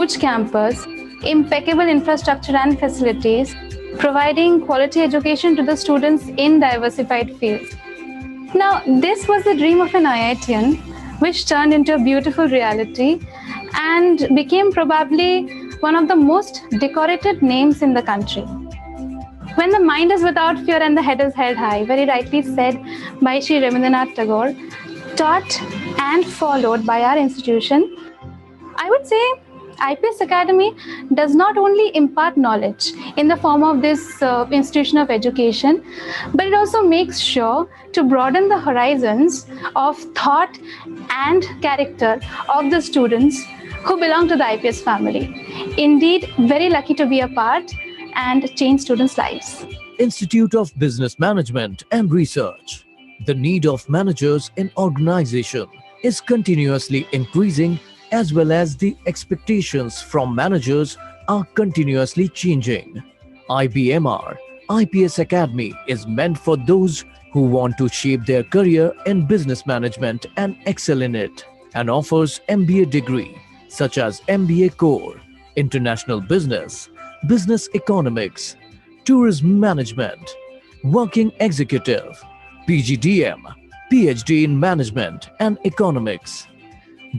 huge campus, impeccable infrastructure and facilities, providing quality education to the students in diversified fields. Now, this was the dream of an IITian, which turned into a beautiful reality and became probably one of the most decorated names in the country. When the mind is without fear and the head is held high, very rightly said by Sri Rabindranath Tagore, taught and followed by our institution, I would say IPS Academy does not only impart knowledge in the form of this institution of education, but it also makes sure to broaden the horizons of thought and character of the students who belong to the IPS family. Indeed, very lucky to be a part and change students' lives. Institute of Business Management and Research. The need of managers in organization is continuously increasing, as well as the expectations from managers are continuously changing. IBMR, IPS Academy is meant for those who want to shape their career in business management and excel in it, and offers MBA degree such as MBA Core, International Business, Business Economics, Tourism Management, Working Executive, PGDM, PhD in Management and Economics.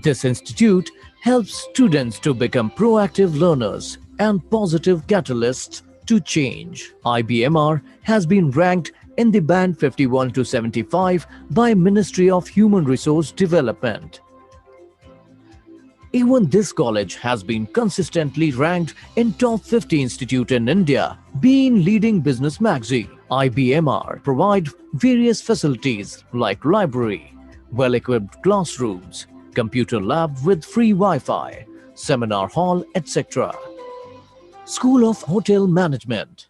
This institute helps students to become proactive learners and positive catalysts to change. IBMR has been ranked in the band 51 to 75 by Ministry of Human Resource Development. Even this college has been consistently ranked in top 50 institute in India, being leading business magazine. IBMR provide various facilities like library, well-equipped classrooms, computer lab with free Wi-Fi, seminar hall, etc. School of Hotel Management.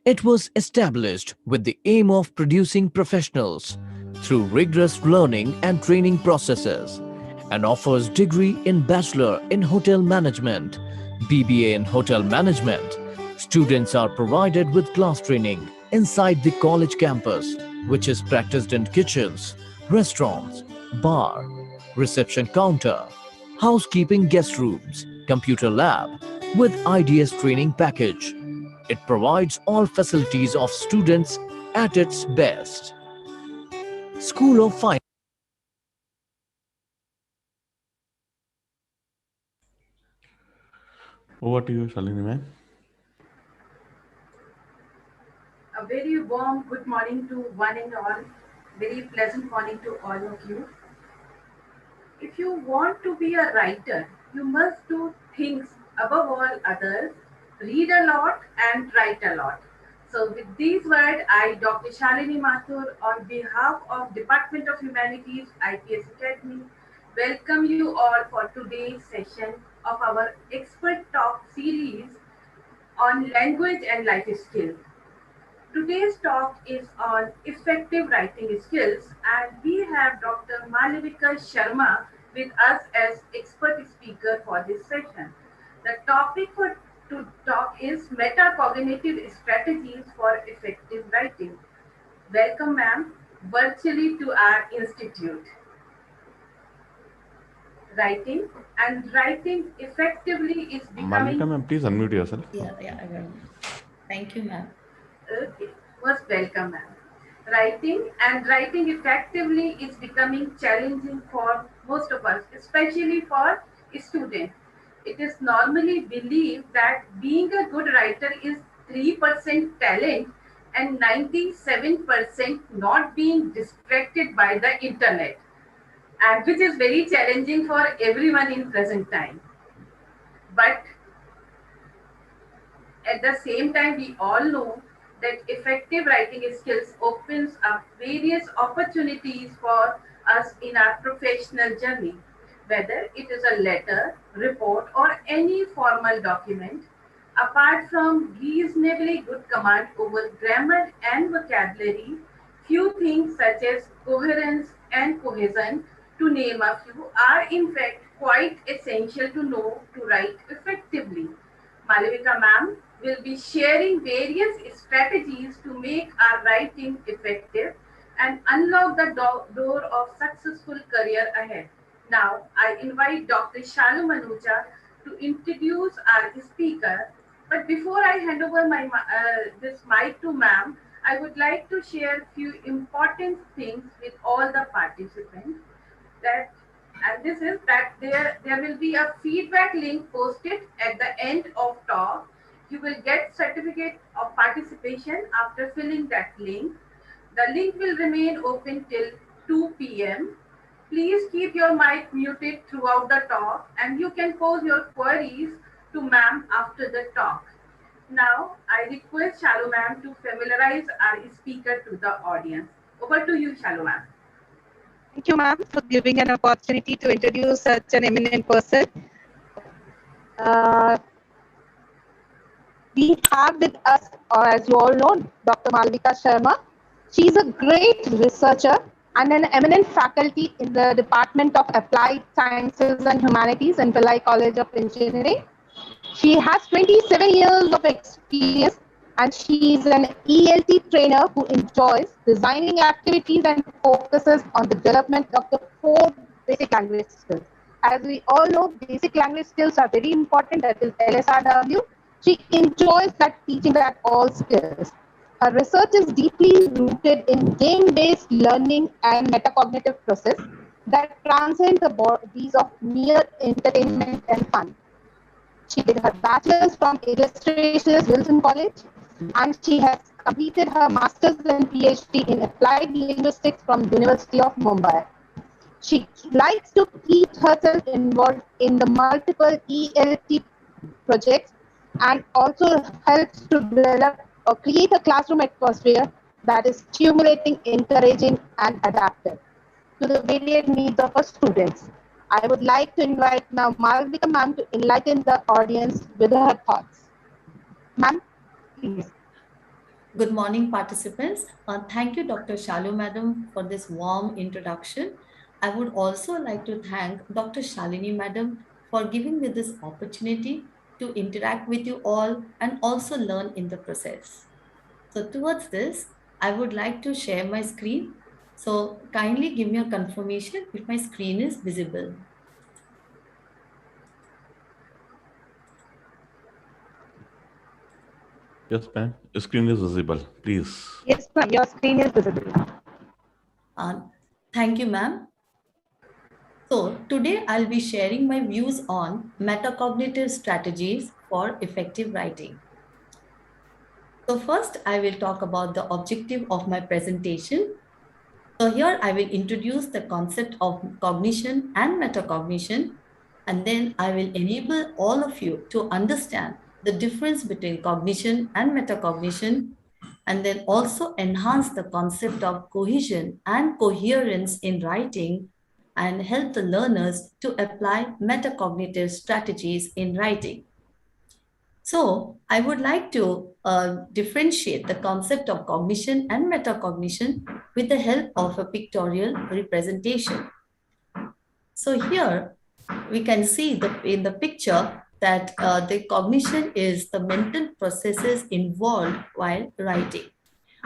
It was established with the aim of producing professionals through rigorous learning and training processes, and offers degree in Bachelor in Hotel Management, BBA in Hotel Management. Students are provided with class training inside the college campus, which is practiced in kitchens, restaurants, bar, reception counter, housekeeping guest rooms, computer lab with IDS training package. It provides all facilities of students at its best. School of Finance. Over to you, Shalini ma'am. A very warm good morning to one and all. Very pleasant morning to all of you. If you want to be a writer, you must do things above all others, read a lot and write a lot. So with these words, I, Dr. Shalini Mathur, on behalf of Department of Humanities, IPS Academy, welcome you all for today's session of our Expert Talk series on language and life skills. Today's talk is on effective writing skills, and we have Dr. Malavika Sharma with us as expert speaker for this session. The topic for to talk is metacognitive strategies for effective writing. Welcome, ma'am, virtually to our institute. Writing effectively is becoming. Malvika ma'am, please unmute yourself. Yeah, I will. Thank you, ma'am. Okay, most welcome, ma'am. Writing effectively is becoming challenging for most of us, especially for students. It is normally believed that being a good writer is 3% talent and 97% not being distracted by the internet, and which is very challenging for everyone in present time. But at the same time, we all know that effective writing skills opens up various opportunities for us in our professional journey, whether it is a letter, report, or any formal document. Apart from reasonably good command over grammar and vocabulary, few things such as coherence and cohesion, to name a few, are in fact quite essential to know to write effectively. Malavika ma'am will be sharing various strategies to make our writing effective and unlock the door of successful career ahead. Now, I invite Dr. Shalu Manuja to introduce our speaker. But before I hand over this mic to ma'am, I would like to share a few important things with all the participants. That and this is that there will be a feedback link posted at the end of talk. You will get certificate of participation after filling that link. The link will remain open till 2 p.m. Please keep your mic muted throughout the talk, and you can pose your queries to ma'am after the talk. Now, I request Shalu ma'am to familiarize our speaker to the audience. Over to you, Shalu ma'am. Thank you, ma'am, for giving an opportunity to introduce such an eminent person. We have with us, as you all know, Dr. Malavika Sharma. She is a great researcher and an eminent faculty in the Department of Applied Sciences and Humanities in Pillai College of Engineering. She has 27 years of experience and she is an ELT trainer who enjoys designing activities and focuses on the development of the 4 basic language skills. As we all know, basic language skills are very important, that is LSRW. She enjoys that teaching that all skills. Her research is deeply rooted in game-based learning and metacognitive process that transcend the bodies of mere entertainment and fun. She did her bachelor's from Illustrations Wilson College, and she has completed her master's and PhD in applied linguistics from University of Mumbai. She likes to keep herself involved in the multiple ELT projects and also helps to develop or create a classroom atmosphere that is stimulating, encouraging, and adaptive to the varied needs of our students. I would like to invite now Malavika ma'am to enlighten the audience with her thoughts. Ma'am, please. Good morning, participants. Thank you, Dr. Shalu Madam, for this warm introduction. I would also like to thank Dr. Shalini Madam for giving me this opportunity to interact with you all and also learn in the process. So towards this, I would like to share my screen. So kindly give me a confirmation if my screen is visible. Yes, ma'am. Your screen is visible. Please. Yes, ma'am, your screen is visible. Thank you, ma'am. So today I'll be sharing my views on metacognitive strategies for effective writing. So first I will talk about the objective of my presentation. So here I will introduce the concept of cognition and metacognition, and then I will enable all of you to understand the difference between cognition and metacognition, and then also enhance the concept of cohesion and coherence in writing and help the learners to apply metacognitive strategies in writing. So I would like to differentiate the concept of cognition and metacognition with the help of a pictorial representation. So here we can see in the picture that the cognition is the mental processes involved while writing,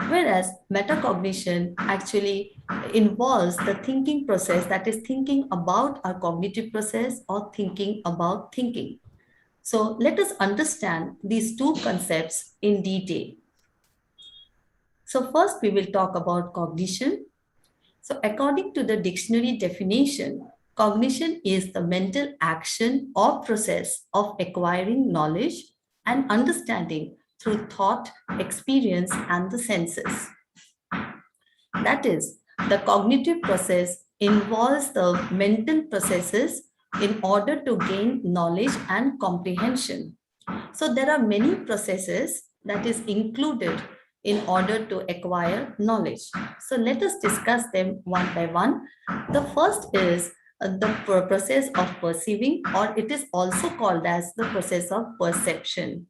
whereas metacognition actually involves the thinking process, that is thinking about our cognitive process or thinking about thinking. So let us understand these two concepts in detail. So first we will talk about cognition. So according to the dictionary definition, cognition is the mental action or process of acquiring knowledge and understanding through thought, experience, and the senses. That is, the cognitive process involves the mental processes in order to gain knowledge and comprehension. So there are many processes that is included in order to acquire knowledge. So let us discuss them one by one. The first is the process of perceiving, or it is also called as the process of perception.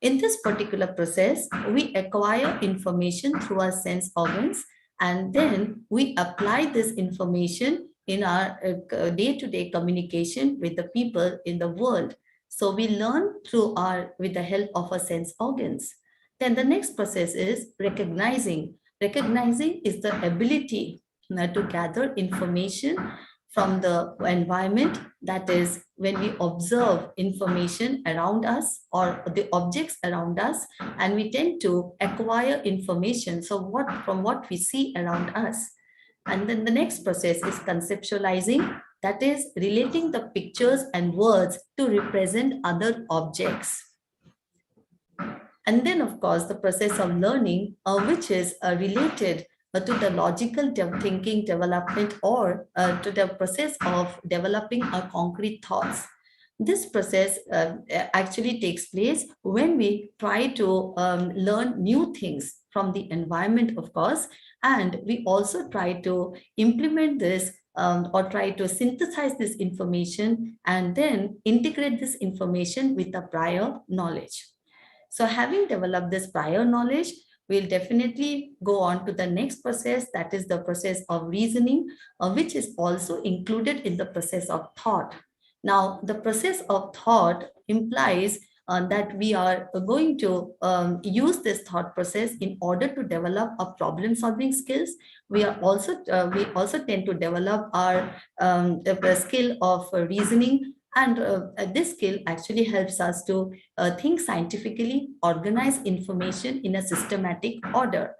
In this particular process, we acquire information through our sense organs, and then we apply this information in our day-to-day communication with the people in the world. So we learn with the help of our sense organs. Then the next process is recognizing. Recognizing is the ability to gather information from the environment, that is when we observe information around us or the objects around us, and we tend to acquire information from what we see around us. And then the next process is conceptualizing, that is relating the pictures and words to represent other objects. And then, of course, the process of learning, which is related to the logical thinking development, or to the process of developing our concrete thoughts. This process actually takes place when we try to learn new things from the environment, of course, and we also try to implement this or try to synthesize this information and then integrate this information with the prior knowledge. So having developed this prior knowledge, we'll definitely go on to the next process, that is the process of reasoning, which is also included in the process of thought. Now, the process of thought implies that we are going to use this thought process in order to develop our problem-solving skills. We also tend to develop our the skill of reasoning. And this skill actually helps us to think scientifically, organize information in a systematic order.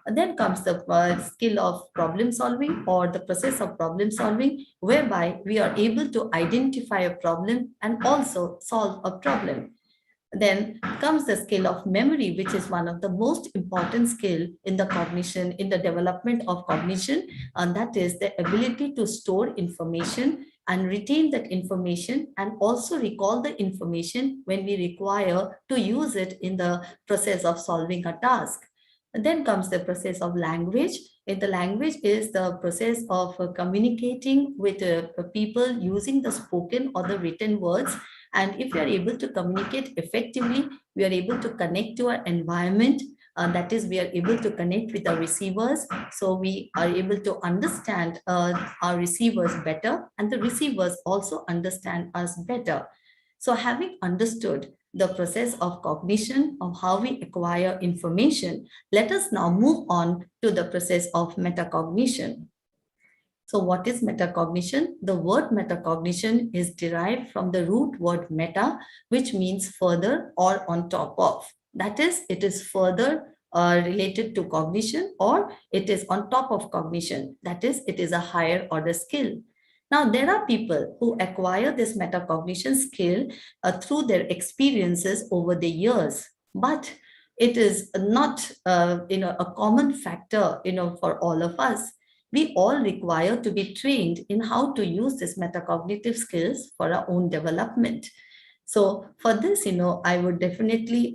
And then comes the skill of problem solving, or the process of problem solving, whereby we are able to identify a problem and also solve a problem. Then comes the skill of memory, which is one of the most important skill in the cognition, in the development of cognition, and that is the ability to store information and retain that information and also recall the information when we require to use it in the process of solving a task. And then comes the process of language. The language is the process of communicating with people using the spoken or the written words. And if we are able to communicate effectively, we are able to connect to our environment. That is, we are able to connect with our receivers. So we are able to understand our receivers better, and the receivers also understand us better. So having understood the process of cognition, of how we acquire information, let us now move on to the process of metacognition. So what is metacognition? The word metacognition is derived from the root word meta, which means further or on top of. That is, it is further related to cognition, or it is on top of cognition. That is, it is a higher order skill. Now, there are people who acquire this metacognition skill through their experiences over the years, but it is not a common factor for all of us. We all require to be trained in how to use this metacognitive skills for our own development. So for this, I would definitely,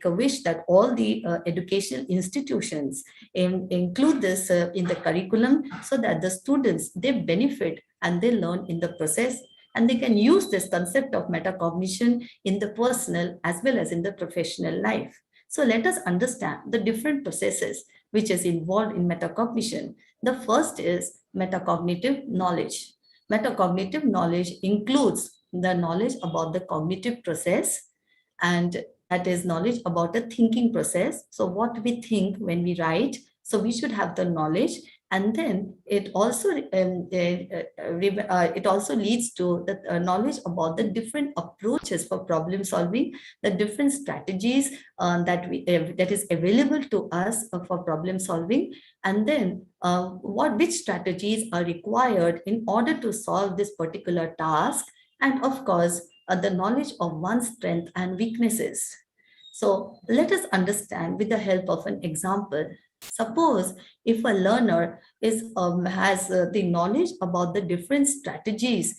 wish that all the educational institutions include this in the curriculum, so that the students, they benefit and they learn in the process, and they can use this concept of metacognition in the personal as well as in the professional life. So let us understand the different processes which is involved in metacognition. The first is metacognitive knowledge. Metacognitive knowledge includes the knowledge about the cognitive process, and that is knowledge about the thinking process. So what we think when we write, so we should have the knowledge. And then it also leads to the knowledge about the different approaches for problem solving, the different strategies that is available to us for problem solving, and then which strategies are required in order to solve this particular task, and of course the knowledge of one's strengths and weaknesses. So let us understand with the help of an example. Suppose if a learner has the knowledge about the different strategies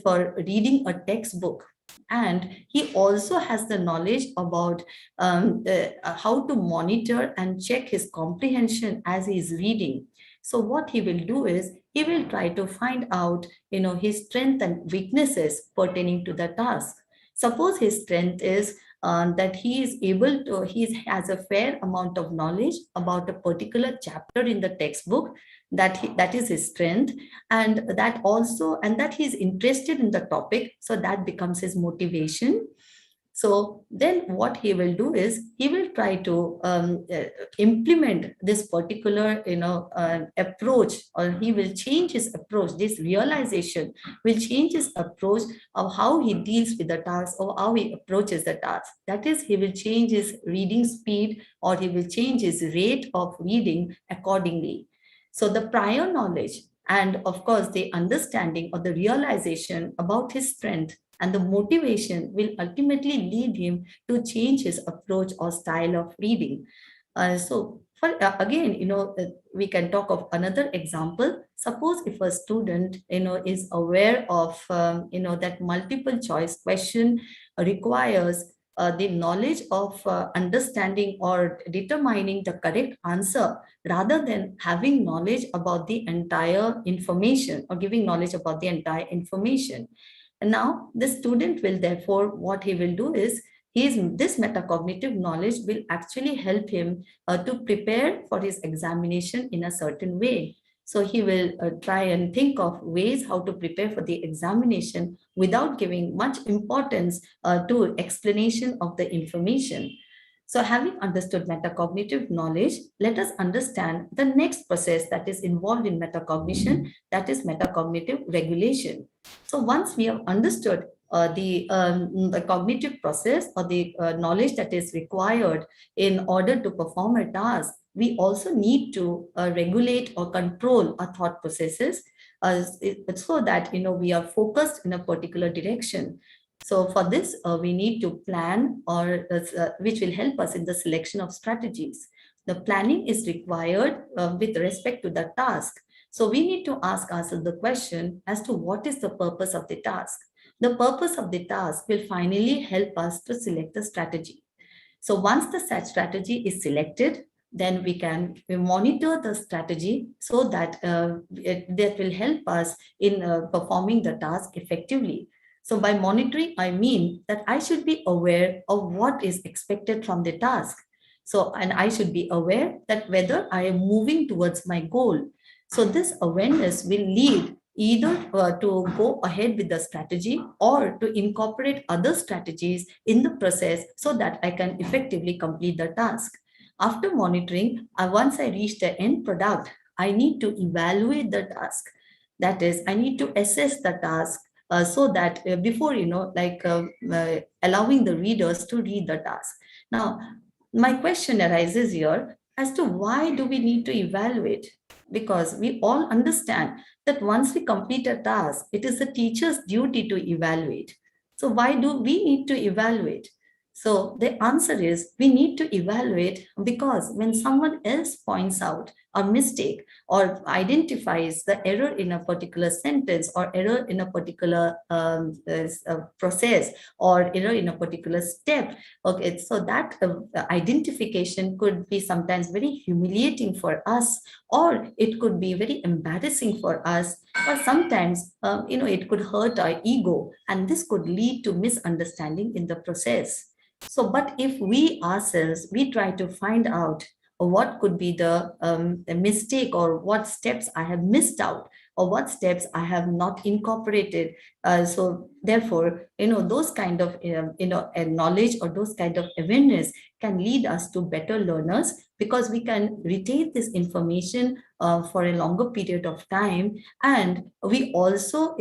for reading a textbook, and he also has the knowledge about how to monitor and check his comprehension as he is reading. So what he will do is he will try to find out his strengths and weaknesses pertaining to the task. Suppose his strength is that he has a fair amount of knowledge about a particular chapter in the textbook, that is his strength, and that he's interested in the topic, so that becomes his motivation. So then what he will do is he will try to implement this particular approach, or he will change his approach. This realization will change his approach of how he deals with the task or how he approaches the task. That is, he will change his reading speed, or he will change his rate of reading accordingly. So the prior knowledge and of course the understanding or the realization about his strength and the motivation will ultimately lead him to change his approach or style of reading. Again, we can talk of another example. Suppose if a student, is aware of, that multiple choice question requires the knowledge of understanding or determining the correct answer rather than having knowledge about the entire information or giving knowledge about the entire information. And now the student will therefore, what he will do is, this metacognitive knowledge will actually help him to prepare for his examination in a certain way. So he will try and think of ways how to prepare for the examination without giving much importance to explanation of the information. So having understood metacognitive knowledge, let us understand the next process that is involved in metacognition, that is metacognitive regulation. So once we have understood the cognitive process or the knowledge that is required in order to perform a task, we also need to regulate or control our thought processes so that we are focused in a particular direction. So for this, we need to plan, or which will help us in the selection of strategies. The planning is required with respect to the task. So we need to ask ourselves the question as to what is the purpose of the task. The purpose of the task will finally help us to select the strategy. So once the such strategy is selected, then we monitor the strategy so that that will help us in performing the task effectively. So by monitoring, I mean that I should be aware of what is expected from the task. So, and I should be aware that whether I am moving towards my goal. So this awareness will lead either to go ahead with the strategy or to incorporate other strategies in the process so that I can effectively complete the task. After monitoring, once I reach the end product, I need to evaluate the task. That is, I need to assess the task so that before, allowing the readers to read the task. Now, my question arises here as to why do we need to evaluate? Because we all understand that once we complete a task, it is the teacher's duty to evaluate. So why do we need to evaluate? So the answer is we need to evaluate because when someone else points out a mistake or identifies the error in a particular sentence or error in a particular process or error in a particular step, okay, so that identification could be sometimes very humiliating for us, or it could be very embarrassing for us, or sometimes it could hurt our ego, and this could lead to misunderstanding in the process. So, but if we ourselves, we try to find out what could be the mistake or what steps I have missed out or what steps I have not incorporated. So therefore, those kind of, knowledge or those kind of awareness can lead us to better learners because we can retain this information for a longer period of time. And we also,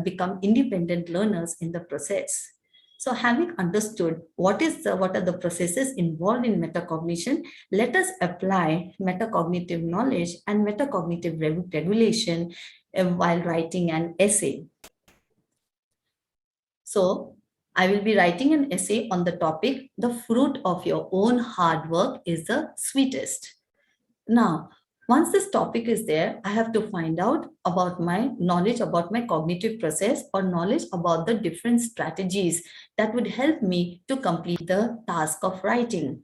become independent learners in the process. So having understood what are the processes involved in metacognition, let us apply metacognitive knowledge and metacognitive regulation while writing an essay. So I will be writing an essay on the topic, the fruit of your own hard work is the sweetest. Now, once this topic is there, I have to find out about my knowledge about my cognitive process or knowledge about the different strategies that would help me to complete the task of writing.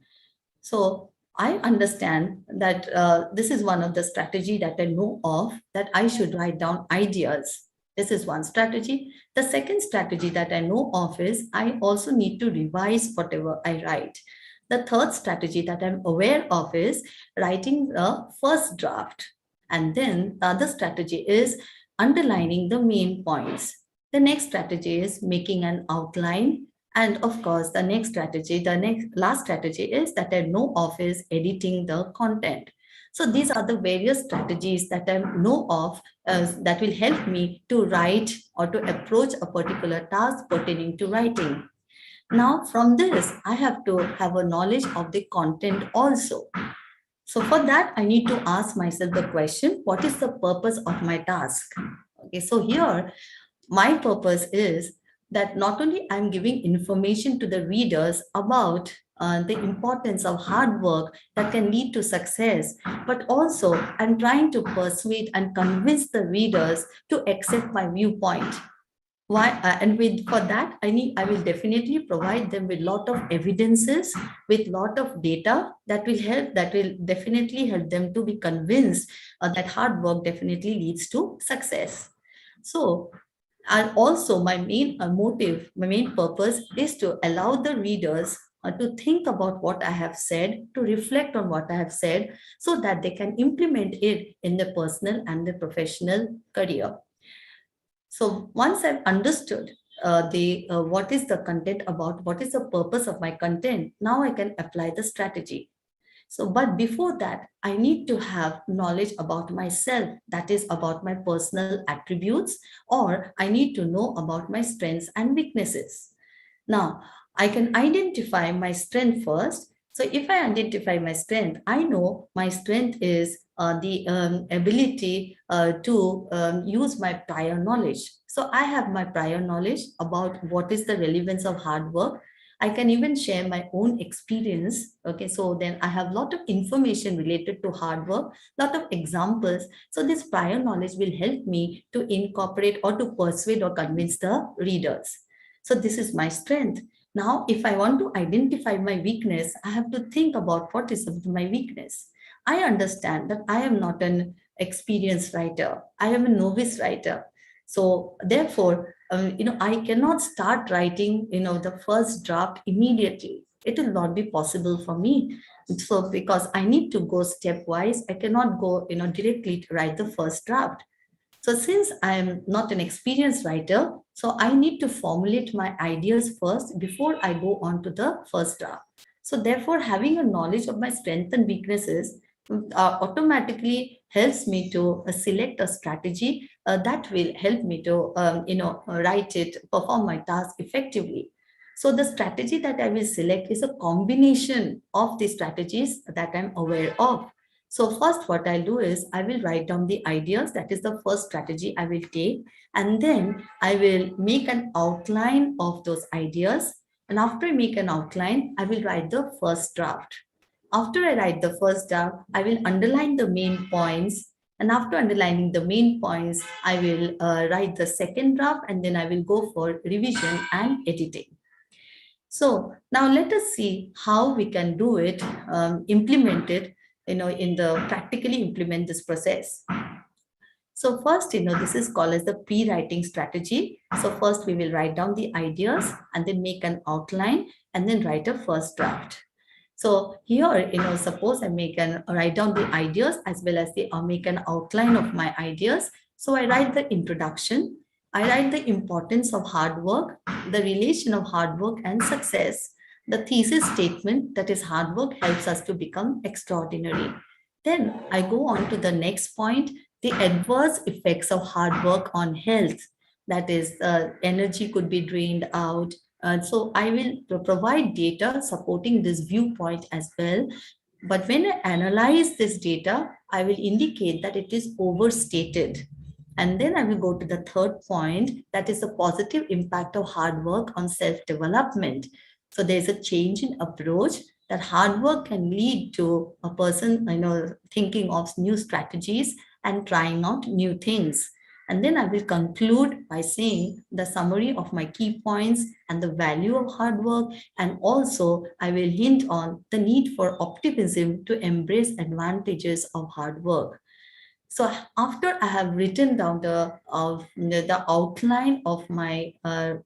So I understand that this is one of the strategy that I know of, that I should write down ideas. This is one strategy. The second strategy that I know of is I also need to revise whatever I write. The third strategy that I'm aware of is writing a first draft. And then the other strategy is underlining the main points. The next strategy is making an outline. And of course, the last strategy is that I know of is editing the content. So these are the various strategies that I know of that will help me to write or to approach a particular task pertaining to writing. Now, from this, I have to have a knowledge of the content also. So for that, I need to ask myself the question, what is the purpose of my task? Okay, so here, my purpose is that not only I'm giving information to the readers about the importance of hard work that can lead to success, but also I'm trying to persuade and convince the readers to accept my viewpoint. Why? For that, I will definitely provide them with lot of evidences, with lot of data that will definitely help them to be convinced that hard work definitely leads to success. So, and also my main motive, my main purpose is to allow the readers to think about what I have said, to reflect on what I have said, so that they can implement it in their personal and their professional career. So once I've understood what is the content about, what is the purpose of my content, now I can apply the strategy. So, but before that, I need to have knowledge about myself, that is about my personal attributes, or I need to know about my strengths and weaknesses. Now, I can identify my strength first. So if I identify my strength, I know my strength is the ability to use my prior knowledge. So I have my prior knowledge about what is the relevance of hard work. I can even share my own experience. Okay, so then I have a lot of information related to hard work, lot of examples. So this prior knowledge will help me to incorporate or to persuade or convince the readers. So this is my strength. Now, if I want to identify my weakness, I have to think about what is my weakness. I understand that I am not an experienced writer. I am a novice writer. So therefore, I cannot start writing, the first draft immediately. It will not be possible for me. So because I need to go stepwise, I cannot go, directly to write the first draft. So since I am not an experienced writer, so I need to formulate my ideas first before I go on to the first draft. So therefore, having a knowledge of my strengths and weaknesses automatically helps me to select a strategy that will help me to, write it, perform my task effectively. So the strategy that I will select is a combination of the strategies that I'm aware of. So first what I'll do is I will write down the ideas. That is the first strategy I will take. And then I will make an outline of those ideas. And after I make an outline, I will write the first draft. After I write the first draft, I will underline the main points. And after underlining the main points, I will write the second draft, and then I will go for revision and editing. So now let us see how we can do it, implement it, practically implement this process. So first, this is called as the pre-writing strategy. So first we will write down the ideas and then make an outline and then write a first draft. So here, suppose I write down the ideas as well as make an outline of my ideas. So I write the introduction. I write the importance of hard work, the relation of hard work and success, the thesis statement, that is hard work helps us to become extraordinary. Then I go on to the next point, the adverse effects of hard work on health. That is, energy could be drained out. So I will provide data supporting this viewpoint as well. But when I analyze this data, I will indicate that it is overstated. And then I will go to the third point, that is the positive impact of hard work on self-development. So there's a change in approach, that hard work can lead to a person, thinking of new strategies and trying out new things. And then I will conclude by saying the summary of my key points and the value of hard work. And also I will hint on the need for optimism to embrace advantages of hard work. So after I have written down the outline of my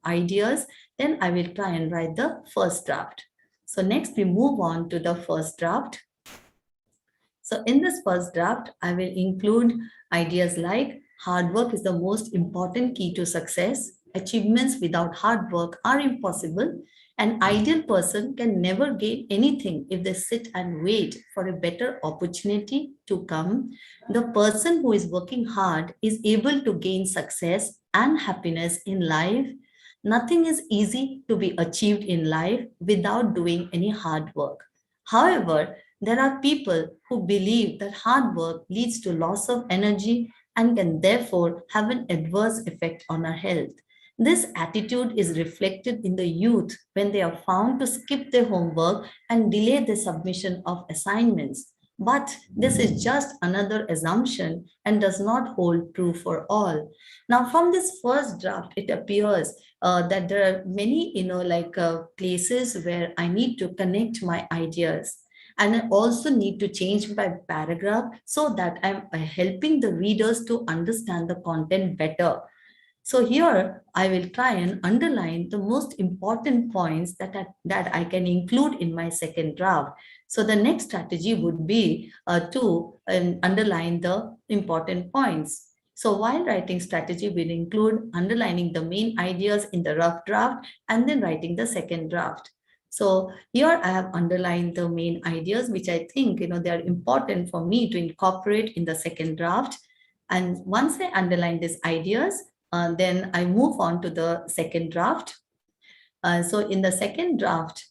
ideas, then I will try and write the first draft. So next we move on to the first draft. So in this first draft, I will include ideas like hard work is the most important key to success. achievements without hard work are impossible. An ideal person can never gain anything if they sit and wait for a better opportunity to come. The person who is working hard is able to gain success and happiness in life. Nothing is easy to be achieved in life without doing any hard work. However, there are people who believe that hard work leads to loss of energy and can therefore have an adverse effect on our health. This attitude is reflected in the youth when they are found to skip their homework and delay the submission of assignments. But this is just another assumption and does not hold true for all. Now, from this first draft, it appears that there are many, places where I need to connect my ideas. And I also need to change my paragraph so that I'm helping the readers to understand the content better. So here I will try and underline the most important points that I can include in my second draft. So the next strategy would be to underline the important points. So while writing strategy will include underlining the main ideas in the rough draft and then writing the second draft. So here I have underlined the main ideas, which I think, they are important for me to incorporate in the second draft. And once I underline these ideas, then I move on to the second draft. So in the second draft,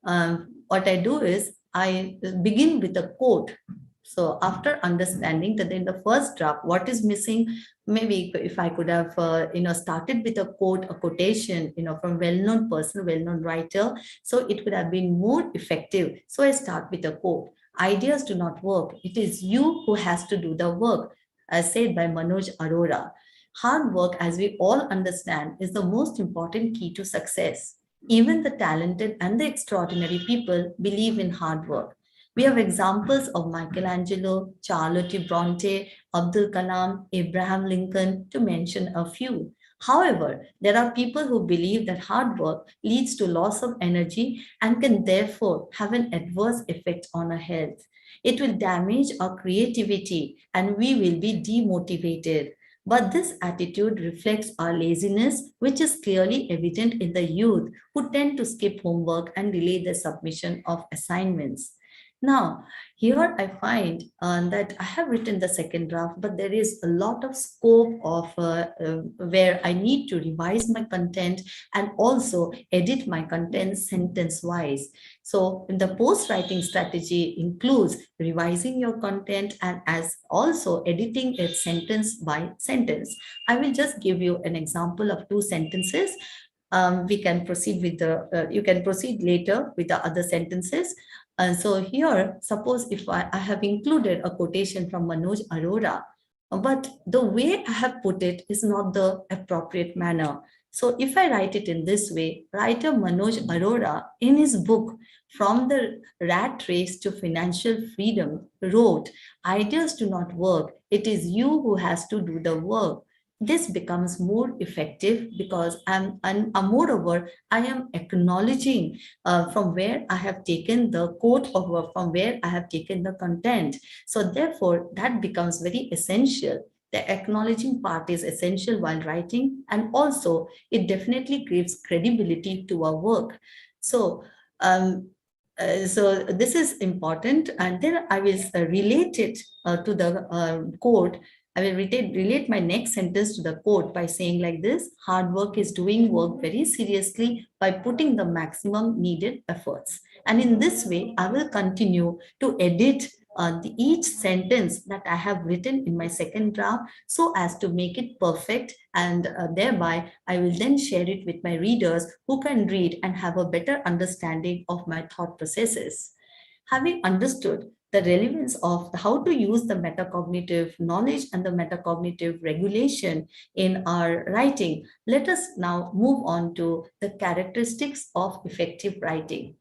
what I do is I begin with a quote. So after understanding that in the first draft, what is missing, maybe if I could have, started with a quote, a quotation, from well-known person, well-known writer, so it would have been more effective. So I start with a quote. Ideas do not work. It is you who has to do the work, as said by Manoj Arora. Hard work, as we all understand, is the most important key to success. Even the talented and the extraordinary people believe in hard work. We have examples of Michelangelo, Charlotte Bronte, Abdul Kalam, Abraham Lincoln, to mention a few. However, there are people who believe that hard work leads to loss of energy and can therefore have an adverse effect on our health. It will damage our creativity and we will be demotivated. But this attitude reflects our laziness, which is clearly evident in the youth who tend to skip homework and delay the submission of assignments. Now, here I find that I have written the second draft, but there is a lot of scope of where I need to revise my content and also edit my content sentence-wise. So the post-writing strategy includes revising your content and as also editing it sentence by sentence. I will just give you an example of 2 sentences. We can proceed with the, you can proceed later with the other sentences. And so here, suppose if I have included a quotation from Manoj Arora, but the way I have put it is not the appropriate manner. So if I write it in this way, writer Manoj Arora in his book, From the Rat Race to Financial Freedom, wrote, ideas do not work. It is you who has to do the work. This becomes more effective because moreover, I am acknowledging from where I have taken the quote or from where I have taken the content. So therefore, that becomes very essential. The acknowledging part is essential while writing, and also it definitely gives credibility to our work. So, so this is important, and then I will relate it to the quote. I will relate my next sentence to the quote by saying like this: hard work is doing work very seriously by putting the maximum needed efforts. And in this way, I will continue to edit each sentence that I have written in my second draft so as to make it perfect, and thereby I will then share it with my readers who can read and have a better understanding of my thought processes. Having understood the relevance of how to use the metacognitive knowledge and the metacognitive regulation in our writing, let us now move on to the characteristics of effective writing.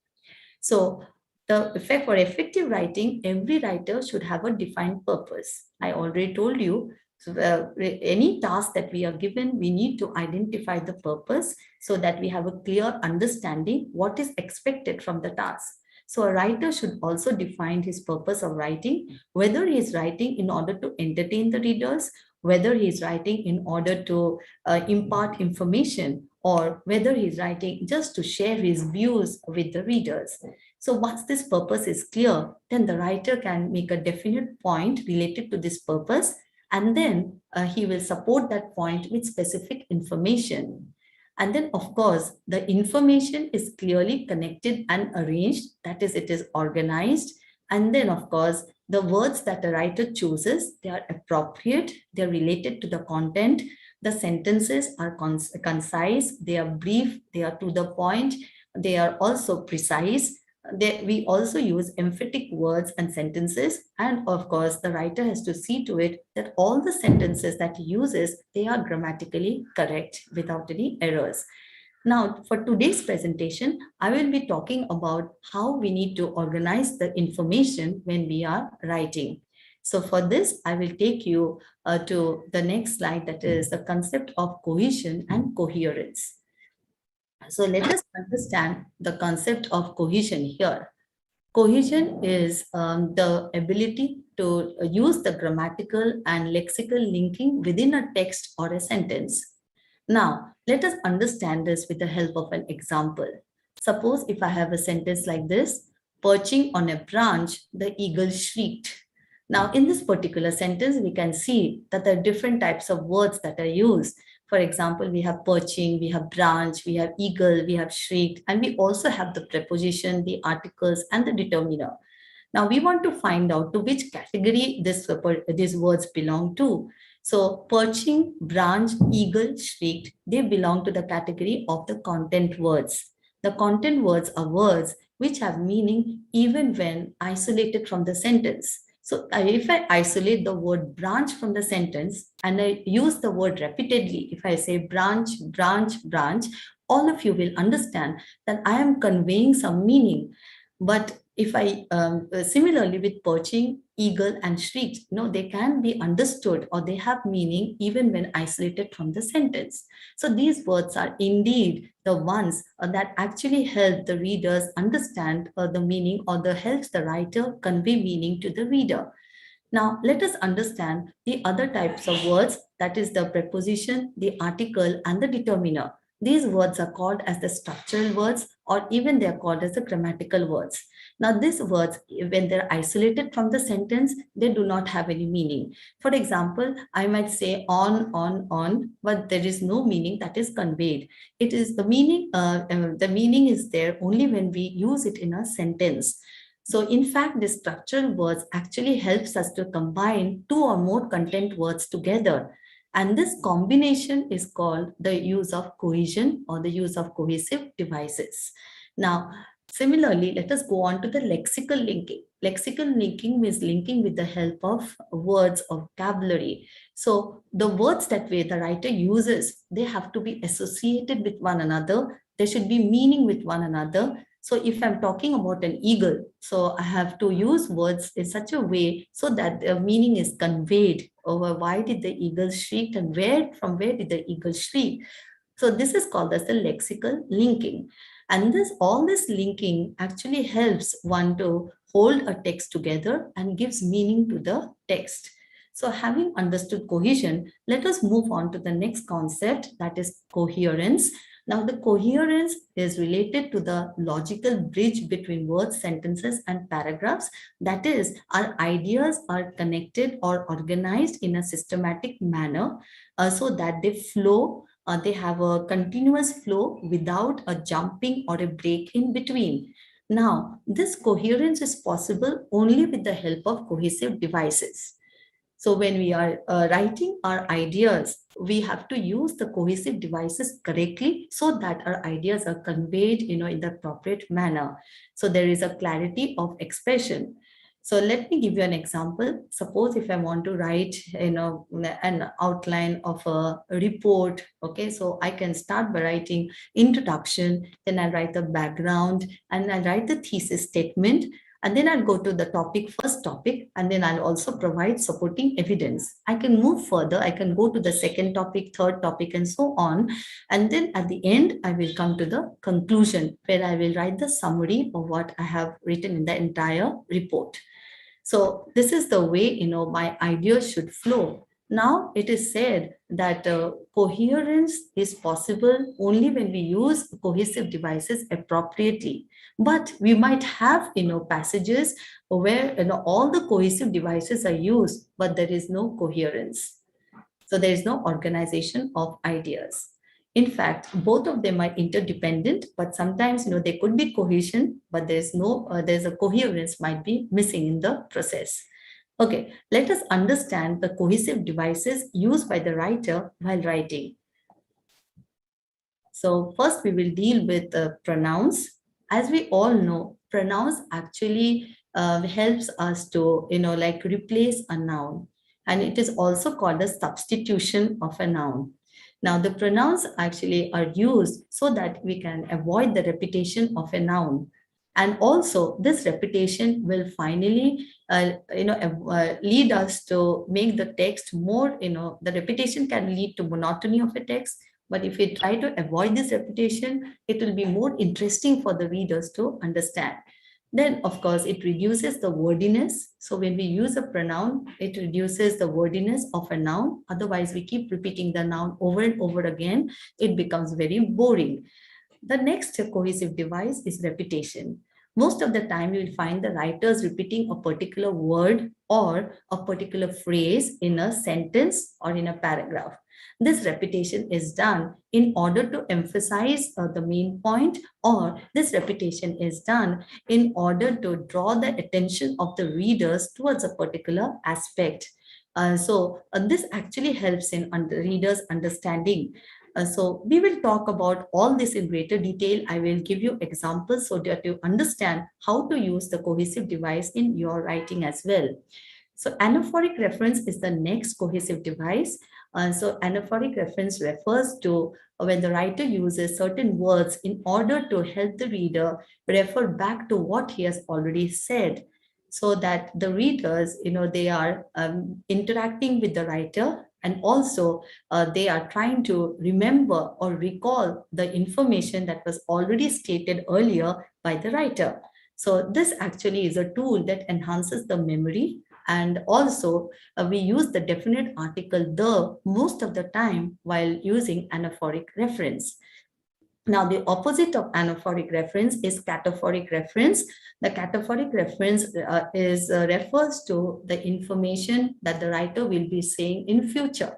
So for effective writing, every writer should have a defined purpose. I already told you, so any task that we are given, we need to identify the purpose so that we have a clear understanding what is expected from the task. So a writer should also define his purpose of writing, whether he is writing in order to entertain the readers, whether he's writing in order to impart information, or whether he's writing just to share his views with the readers. So once this purpose is clear, then the writer can make a definite point related to this purpose, and then he will support that point with specific information. And then, of course, the information is clearly connected and arranged, that is, it is organized. And then, of course, the words that the writer chooses, they are appropriate, they're related to the content. The sentences are concise, they are brief, they are to the point, they are also precise. We also use emphatic words and sentences. And of course, the writer has to see to it that all the sentences that he uses, they are grammatically correct without any errors. Now, for today's presentation, I will be talking about how we need to organize the information when we are writing. So for this, I will take you to the next slide, that is the concept of cohesion and coherence. So let us understand the concept of cohesion here. Cohesion is the ability to use the grammatical and lexical linking within a text or a sentence. Now, let us understand this with the help of an example. Suppose if I have a sentence like this: perching on a branch, the eagle shrieked. Now, in this particular sentence, we can see that there are different types of words that are used. For example, we have perching, we have branch, we have eagle, we have shrieked, and we also have the preposition, the articles, and the determiner. Now, we want to find out to which category these words belong to. So, perching, branch, eagle, shrieked, they belong to the category of the content words. The content words are words which have meaning even when isolated from the sentence. So if I isolate the word branch from the sentence and I use the word repeatedly, if I say branch, branch, branch, all of you will understand that I am conveying some meaning. But if I similarly with perching, eagle, and shrieked, they can be understood or they have meaning even when isolated from the sentence. So these words are indeed the ones that actually help the readers understand the meaning, or helps the writer convey meaning to the reader. Now, let us understand the other types of words, that is the preposition, the article, and the determiner. These words are called as the structural words, or even they are called as the grammatical words. Now, these words, when they're isolated from the sentence, they do not have any meaning. For example, I might say on, but there is no meaning that is conveyed. It is the meaning is there only when we use it in a sentence. So in fact, the structural words actually helps us to combine two or more content words together. And this combination is called the use of cohesion or the use of cohesive devices. Now, similarly, let us go on to the lexical linking. Lexical linking means linking with the help of words or vocabulary. So the words that the writer uses, they have to be associated with one another. There should be meaning with one another. So if I'm talking about an eagle, so I have to use words in such a way so that the meaning is conveyed over why did the eagle shriek and from where did the eagle shriek. So this is called as the lexical linking. And all this linking actually helps one to hold a text together and gives meaning to the text. So having understood cohesion, let us move on to the next concept, that is coherence. Now, the coherence is related to the logical bridge between words, sentences, and paragraphs. That is, our ideas are connected or organized in a systematic manner so that they flow, they have a continuous flow without a jumping or a break in between. Now, this coherence is possible only with the help of cohesive devices. So when we are writing our ideas, we have to use the cohesive devices correctly so that our ideas are conveyed, in the appropriate manner. So there is a clarity of expression. So let me give you an example. Suppose if I want to write, an outline of a report, okay, so I can start by writing introduction, then I'll write the background, and I'll write the thesis statement. And then I'll go to the first topic, and then I'll also provide supporting evidence. I can move further. I can go to the second topic, third topic, and so on. And then at the end, I will come to the conclusion where I will write the summary of what I have written in the entire report. So this is the way, my ideas should flow. Now it is said that coherence is possible only when we use cohesive devices appropriately. But we might have passages where all the cohesive devices are used, but there is no coherence. So there is no organization of ideas. In fact, both of them are interdependent, but sometimes there could be cohesion, but there's a coherence might be missing in the process. Okay, let us understand the cohesive devices used by the writer while writing. So first we will deal with pronouns. As we all know, pronouns actually helps us to replace a noun, and it is also called a substitution of a noun. Now the pronouns actually are used so that we can avoid the repetition of a noun. And also this repetition will finally lead us to make the text more, the repetition can lead to monotony of a text. But if we try to avoid this repetition, it will be more interesting for the readers to understand. Then, of course, it reduces the wordiness. So when we use a pronoun, it reduces the wordiness of a noun. Otherwise, we keep repeating the noun over and over again. It becomes very boring. The next cohesive device is repetition. Most of the time, you will find the writers repeating a particular word or a particular phrase in a sentence or in a paragraph. This repetition is done in order to emphasize the main point, or this repetition is done in order to draw the attention of the readers towards a particular aspect. So this actually helps in readers' understanding. So we will talk about all this in greater detail. I will give you examples so that you understand how to use the cohesive device in your writing as well. So anaphoric reference is the next cohesive device. So anaphoric reference refers to when the writer uses certain words in order to help the reader refer back to what he has already said, so that the readers, they are interacting with the writer, and also they are trying to remember or recall the information that was already stated earlier by the writer. So this actually is a tool that enhances the memory. And also we use the definite article the most of the time while using anaphoric reference. Now, the opposite of anaphoric reference is cataphoric reference. The cataphoric reference refers to the information that the writer will be saying in future.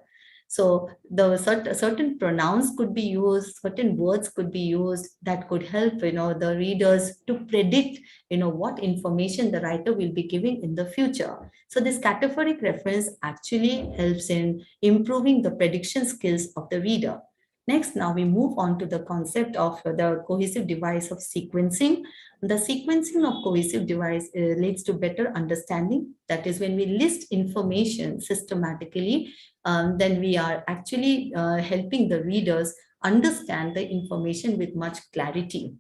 So the certain pronouns could be used, certain words could be used that could help the readers to predict what information the writer will be giving in the future. So this cataphoric reference actually helps in improving the prediction skills of the reader. Next, now we move on to the concept of the cohesive device of sequencing. The sequencing of cohesive device leads to better understanding. That is, when we list information systematically, then we are actually helping the readers understand the information with much clarity.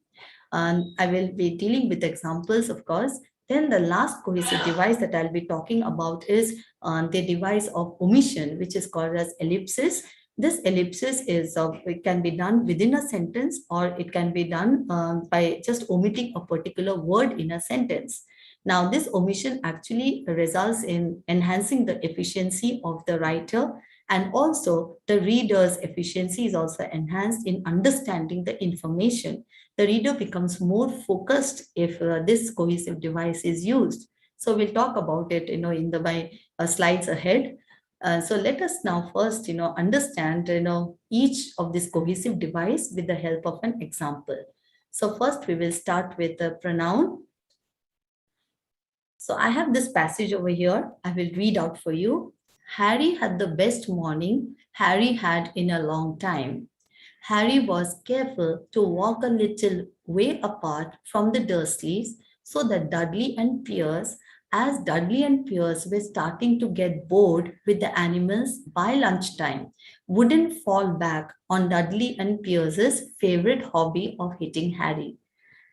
I will be dealing with examples, of course. Then the last cohesive device that I'll be talking about is the device of omission, which is called as ellipsis. This ellipsis it can be done within a sentence, or it can be done by just omitting a particular word in a sentence. Now, this omission actually results in enhancing the efficiency of the writer, and also the reader's efficiency is also enhanced in understanding the information. The reader becomes more focused if this cohesive device is used. So we'll talk about it, in my slides ahead. So let us now first, understand, each of this cohesive device with the help of an example. So first we will start with the pronoun. So I have this passage over here. I will read out for you. Harry had the best morning Harry had in a long time. Harry was careful to walk a little way apart from the Dursleys so that Dudley and Pierce, as Dudley and Pierce were starting to get bored with the animals by lunchtime, wouldn't fall back on Dudley and Pierce's favorite hobby of hitting Harry.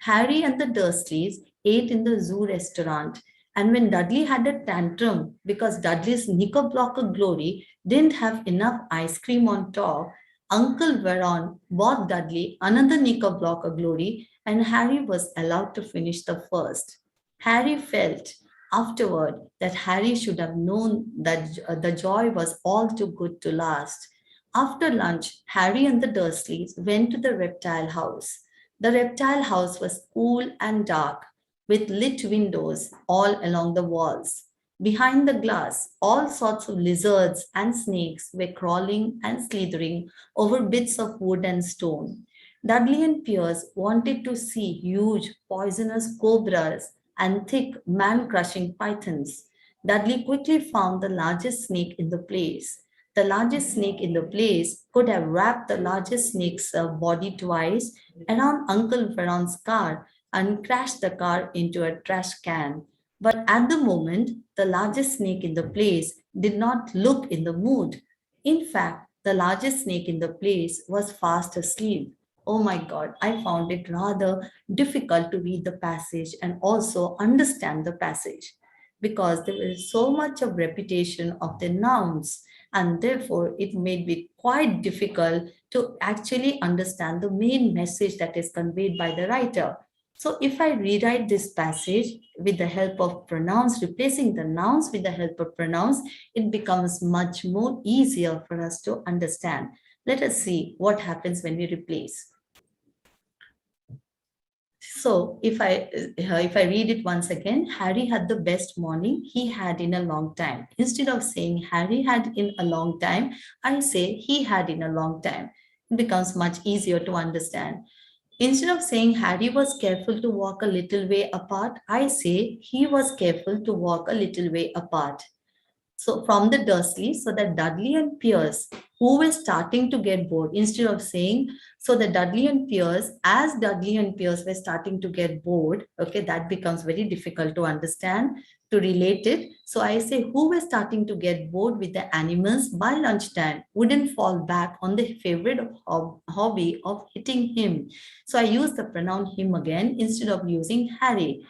Harry and the Dursleys ate in the zoo restaurant, and when Dudley had a tantrum because Dudley's Knickerbocker Glory didn't have enough ice cream on top, Uncle Veron bought Dudley another Knickerbocker Glory, and Harry was allowed to finish the first. Harry felt afterward that Harry should have known that the joy was all too good to last. After lunch, Harry and the Dursleys went to the reptile house. The reptile house was cool and dark, with lit windows all along the walls. Behind the glass, all sorts of lizards and snakes were crawling and slithering over bits of wood and stone. Dudley and Pierce wanted to see huge, poisonous cobras and thick, man crushing pythons. Dudley quickly found the largest snake in the place. The largest snake in the place could have wrapped the largest snake's body twice around Uncle Veron's car and crashed the car into a trash can. But at the moment, the largest snake in the place did not look in the mood. In fact, the largest snake in the place was fast asleep. Oh my God, I found it rather difficult to read the passage and also understand the passage because there is so much of repetition of the nouns, and therefore it made it quite difficult to actually understand the main message that is conveyed by the writer. So if I rewrite this passage with the help of pronouns, replacing the nouns with the help of pronouns, it becomes much more easier for us to understand. Let us see what happens when we replace. So if I read it once again, Harry had the best morning he had in a long time. Instead of saying Harry had in a long time, I say he had in a long time. It becomes much easier to understand. Instead of saying Harry was careful to walk a little way apart, I say he was careful to walk a little way apart. So from the Dursleys, so that Dudley and Pierce, who were starting to get bored, instead of saying, so the Dudley and Pierce, as Dudley and Pierce were starting to get bored, okay, that becomes very difficult to understand, to relate it. So I say, who were starting to get bored with the animals by lunchtime wouldn't fall back on the favorite hobby of hitting him. So I use the pronoun him again instead of using Harry.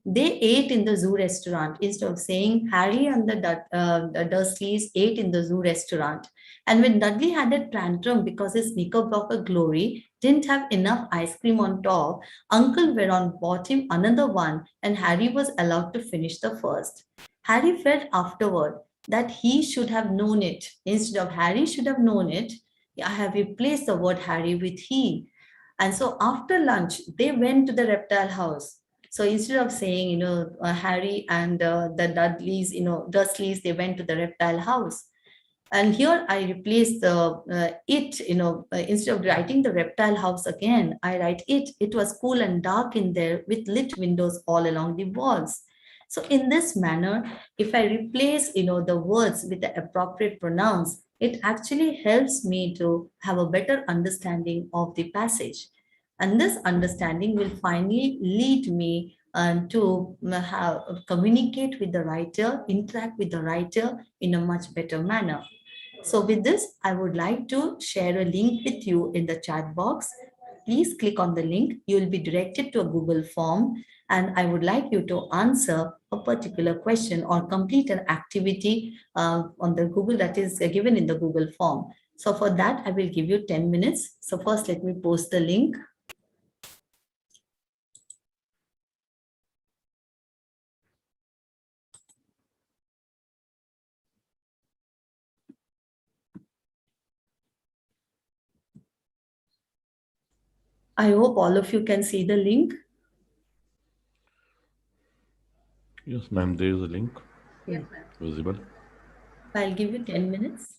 They ate in the zoo restaurant instead of saying Harry and the Dursleys ate in the zoo restaurant. And when Dudley had a tantrum because his Knickerbocker Glory didn't have enough ice cream on top, Uncle Veron bought him another one and Harry was allowed to finish the first. Harry felt afterward that he should have known it. Instead of Harry should have known it, I have replaced the word Harry with he. And so after lunch, they went to the reptile house. So instead of saying, Harry and the Dudleys, Dursleys, they went to the reptile house. And here I replace the it, instead of writing the reptile house again, I write it. It was cool and dark in there with lit windows all along the walls. So in this manner, if I replace, the words with the appropriate pronouns, it actually helps me to have a better understanding of the passage. And this understanding will finally lead me to communicate with the writer, interact with the writer in a much better manner. So with this, I would like to share a link with you in the chat box. Please click on the link. You will be directed to a Google form, and I would like you to answer a particular question or complete an activity on the Google that is given in the Google form. So for that, I will give you 10 minutes. So first, let me post the link. I hope all of you can see the link. Yes, ma'am, there is a link. Yes, ma'am. Visible. I'll give you 10 minutes.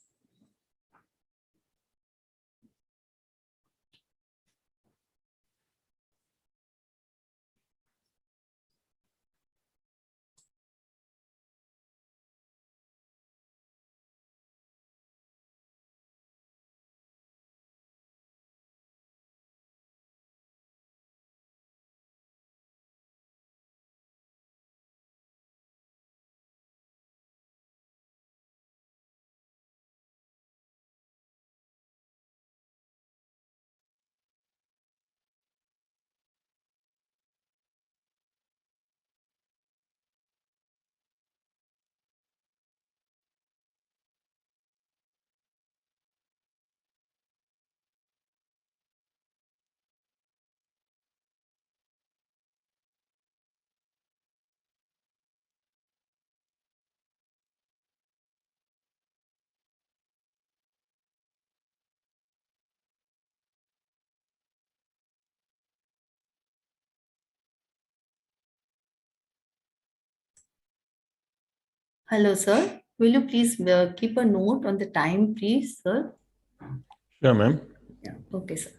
Hello, sir. Will you please keep a note on the time, please, sir? Sure, ma'am. Yeah. Okay, sir.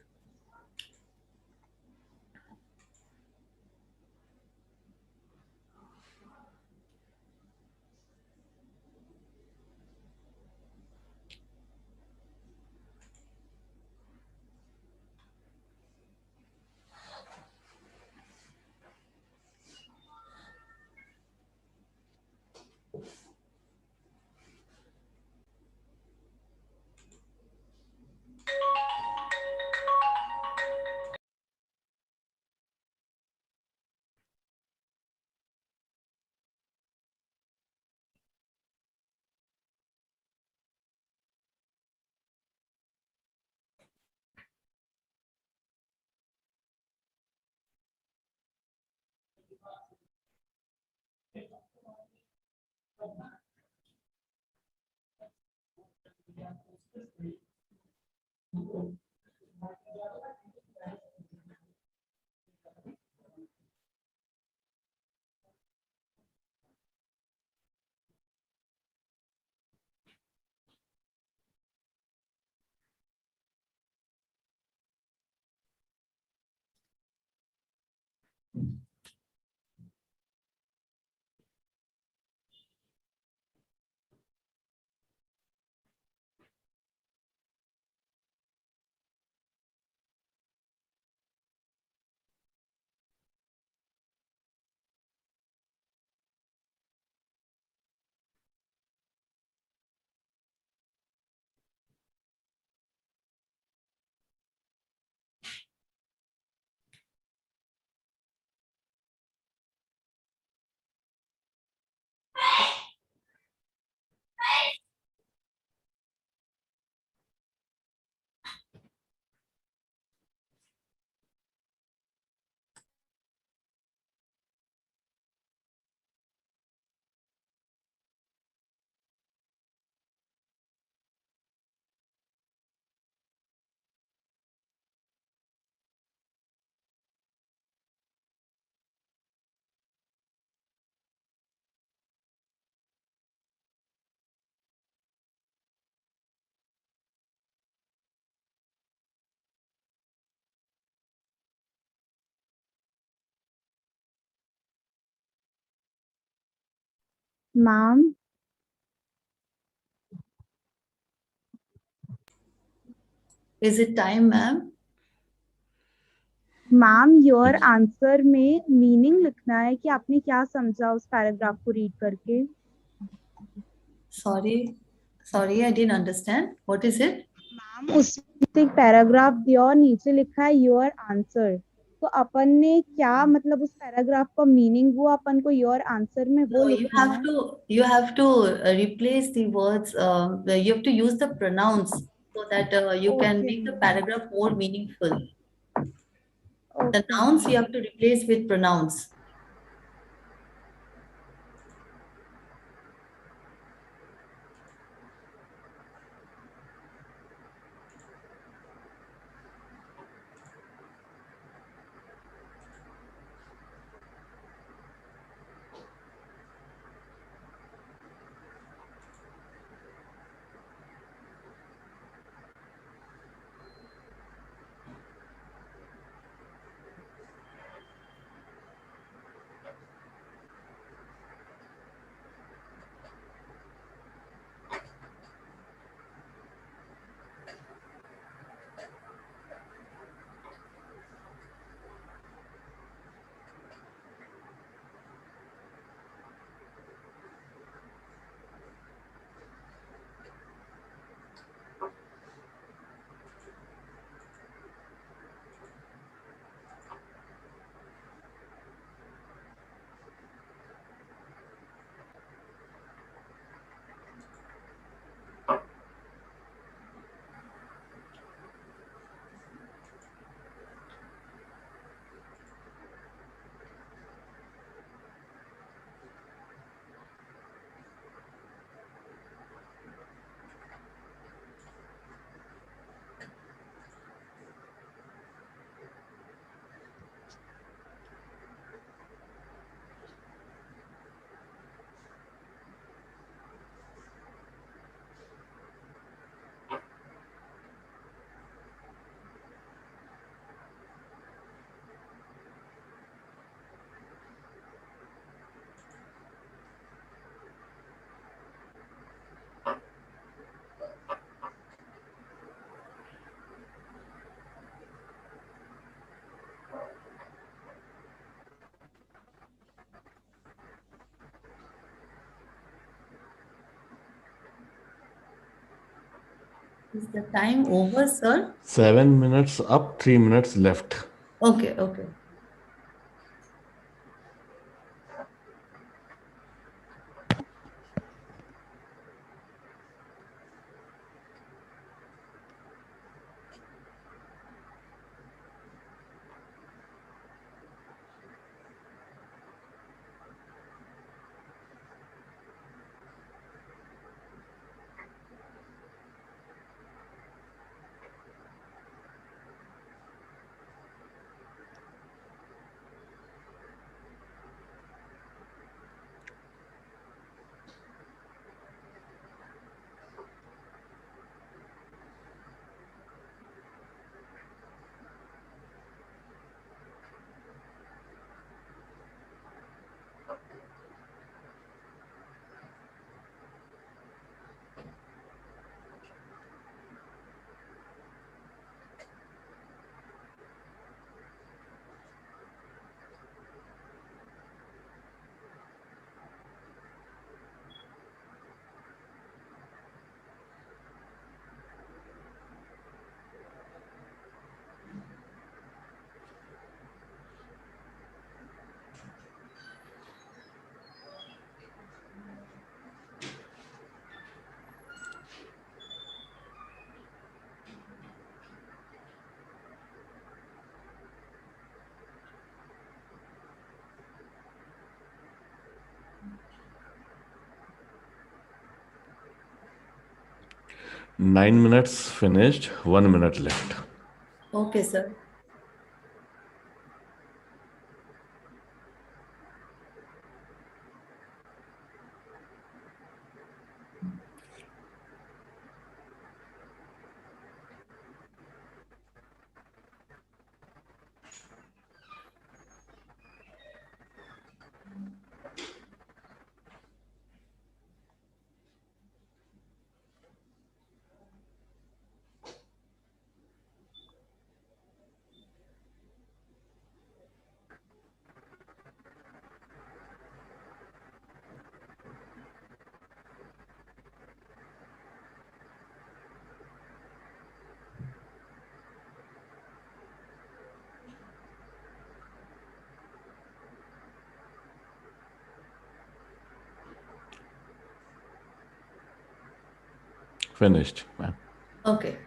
Ma'am, Is it time, ma'am? Ma'am your answer में meaning लिखना है कि आपने क्या समझा उस paragraph को read करके. Sorry, I didn't understand. What is it? Ma'am उसमें एक पैराग्राफ दिया और नीचे लिखा है योर आंसर. तो अपन ने क्या मतलब उस पैराग्राफ का मीनिंग वो अपन को योर आंसर में वो No, लिखना है. you have to replace the words. You have to use the pronouns so that you can Okay, make the ma'am. paragraph more meaningful. The Okay, nouns you ma'am. have to replace with pronouns. Is the time over, sir? 7 minutes up, 3 minutes left. Okay, okay. Nine minutes finished, 1 minute left. Okay, sir. Finished, ma'am. Okay.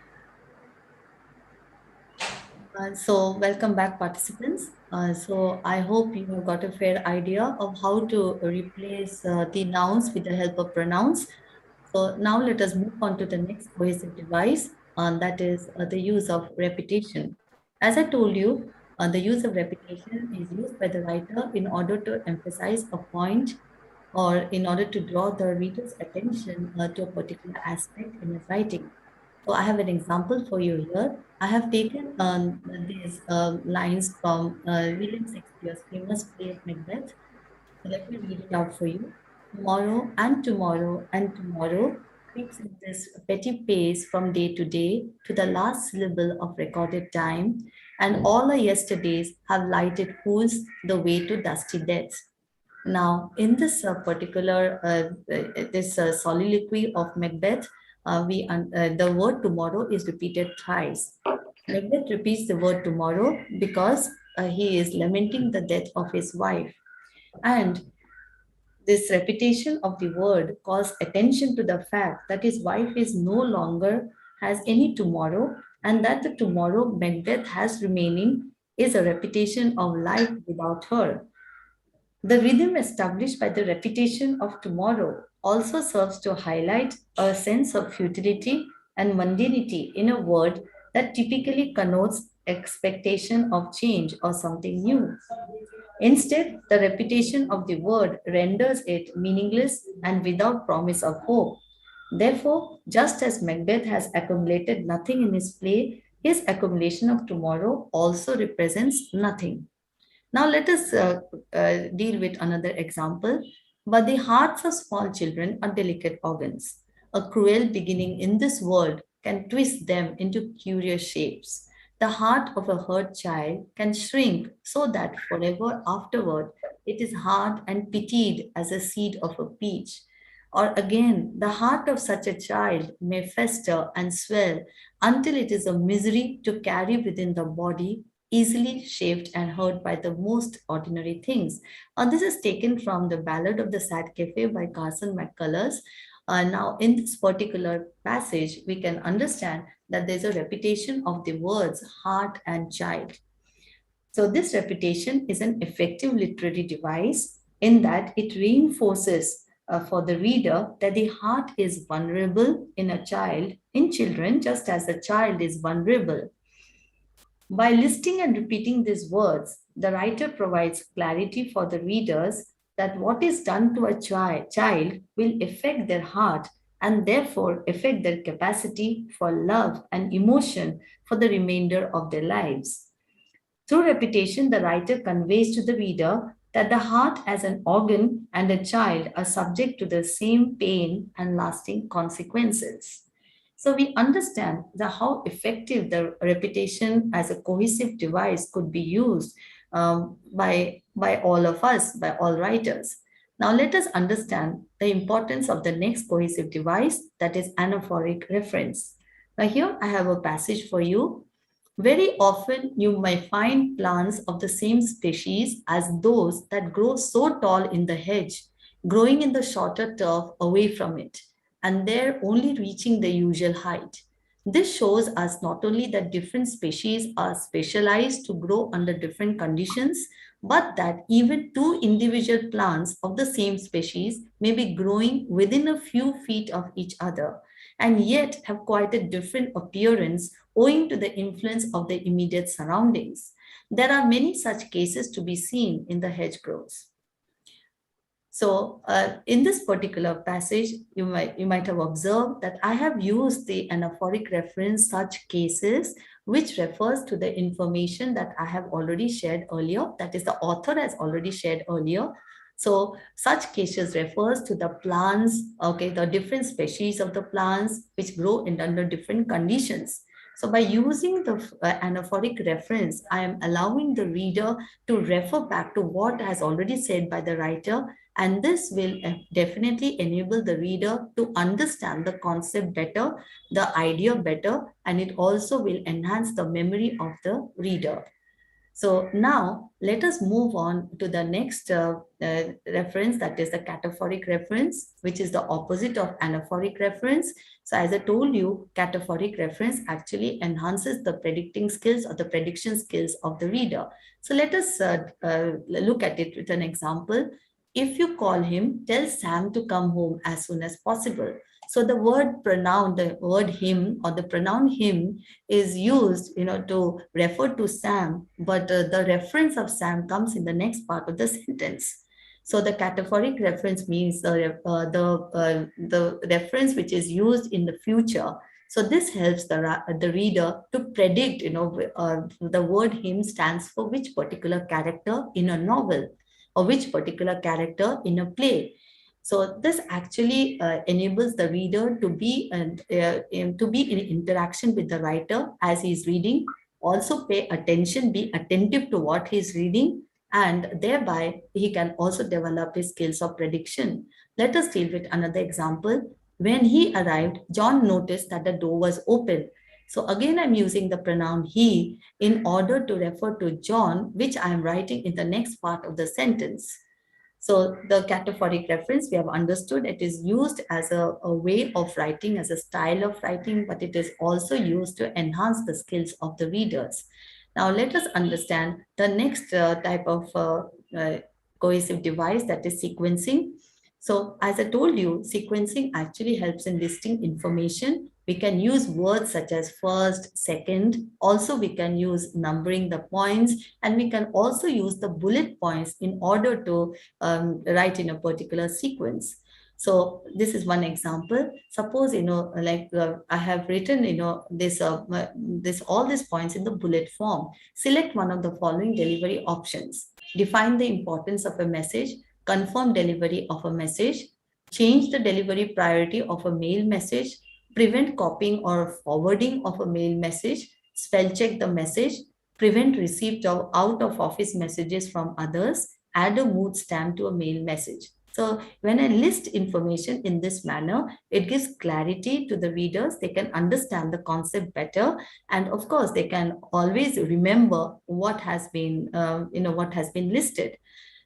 So welcome back, participants. So I hope you have got a fair idea of how to replace the nouns with the help of pronouns. So now let us move on to the next cohesive device, that is the use of repetition. As I told you, the use of repetition is used by the writer in order to emphasize a point or in order to draw the reader's attention to a particular aspect in his writing. So I have an example for you here. I have taken these lines from William Shakespeare's famous play of Macbeth. So let me read it out for you. Tomorrow and tomorrow and tomorrow creeps at this petty pace from day to the last syllable of recorded time, and all our yesterdays have lighted fools the way to dusty deaths. Now, in this particular this soliloquy of Macbeth, the word tomorrow is repeated thrice. Macbeth repeats the word tomorrow because he is lamenting the death of his wife, and this repetition of the word calls attention to the fact that his wife is no longer has any tomorrow, and that the tomorrow Macbeth has remaining is a repetition of life without her. The rhythm established by the repetition of tomorrow also serves to highlight a sense of futility and mundanity in a word that typically connotes expectation of change or something new. Instead, the repetition of the word renders it meaningless and without promise of hope. Therefore, just as Macbeth has accumulated nothing in his play, his accumulation of tomorrow also represents nothing. Now let us deal with another example. But the hearts of small children are delicate organs. A cruel beginning in this world can twist them into curious shapes. The heart of a hurt child can shrink so that forever afterward it is hard and pitied as a seed of a peach. Or again, the heart of such a child may fester and swell until it is a misery to carry within the body, easily shaped and hurt by the most ordinary things. This is taken from the Ballad of the Sad Cafe by Carson McCullers. Now, in this particular passage, we can understand that there's a repetition of the words heart and child. So this repetition is an effective literary device in that it reinforces for the reader that the heart is vulnerable in a child, in children, just as the child is vulnerable. By listing and repeating these words, the writer provides clarity for the readers that what is done to a child will affect their heart and therefore affect their capacity for love and emotion for the remainder of their lives. Through repetition, the writer conveys to the reader that the heart as an organ and a child are subject to the same pain and lasting consequences. So we understand how effective the repetition as a cohesive device could be used by all of us, by all writers. Now let us understand the importance of the next cohesive device, that is anaphoric reference. Now here I have a passage for you. Very often you may find plants of the same species as those that grow so tall in the hedge, growing in the shorter turf away from it, and there only reaching the usual height. This shows us not only that different species are specialized to grow under different conditions, but that even two individual plants of the same species may be growing within a few feet of each other, and yet have quite a different appearance owing to the influence of the immediate surroundings. There are many such cases to be seen in the hedgerows. So in this particular passage, you might have observed that I have used the anaphoric reference such cases, which refers to the information that I have already shared earlier, that is the author has already shared earlier. So such cases refers to the plants, okay, the different species of the plants which grow under different conditions. So by using the anaphoric reference, I am allowing the reader to refer back to what has already said by the writer, and this will definitely enable the reader to understand the concept better, the idea better, and it also will enhance the memory of the reader. So now let us move on to the next reference, that is the cataphoric reference, which is the opposite of anaphoric reference. So as I told you, cataphoric reference actually enhances the predicting skills or the prediction skills of the reader. So let us look at it with an example. If you call him, tell Sam to come home as soon as possible. So the word pronoun, the word him or the pronoun him is used, to refer to Sam, but the reference of Sam comes in the next part of the sentence. So the cataphoric reference means the reference which is used in the future. So this helps the reader to predict, the word him stands for which particular character in a novel or which particular character in a play. So this actually enables the reader to be in interaction with the writer as he's reading, also pay attention, be attentive to what he's reading, and thereby he can also develop his skills of prediction. Let us deal with another example. When he arrived, John noticed that the door was open. So again, I'm using the pronoun he in order to refer to John, which I'm writing in the next part of the sentence. So the cataphoric reference, we have understood it is used as a way of writing, as a style of writing, but it is also used to enhance the skills of the readers. Now let us understand the next type of cohesive device, that is sequencing. So as I told you, sequencing actually helps in listing information. We can use words such as first, second. Also, we can use numbering the points, and we can also use the bullet points in order to write in a particular sequence. So this is one example. Suppose, I have written, all these points in the bullet form. Select one of the following delivery options. Define the importance of a message, confirm delivery of a message, change the delivery priority of a mail message, prevent copying or forwarding of a mail message, spell check the message, prevent receipt of out of office messages from others, add a mood stamp to a mail message. So when I list information in this manner, it gives clarity to the readers. They can understand the concept better. And of course, they can always remember what has been, what has been listed.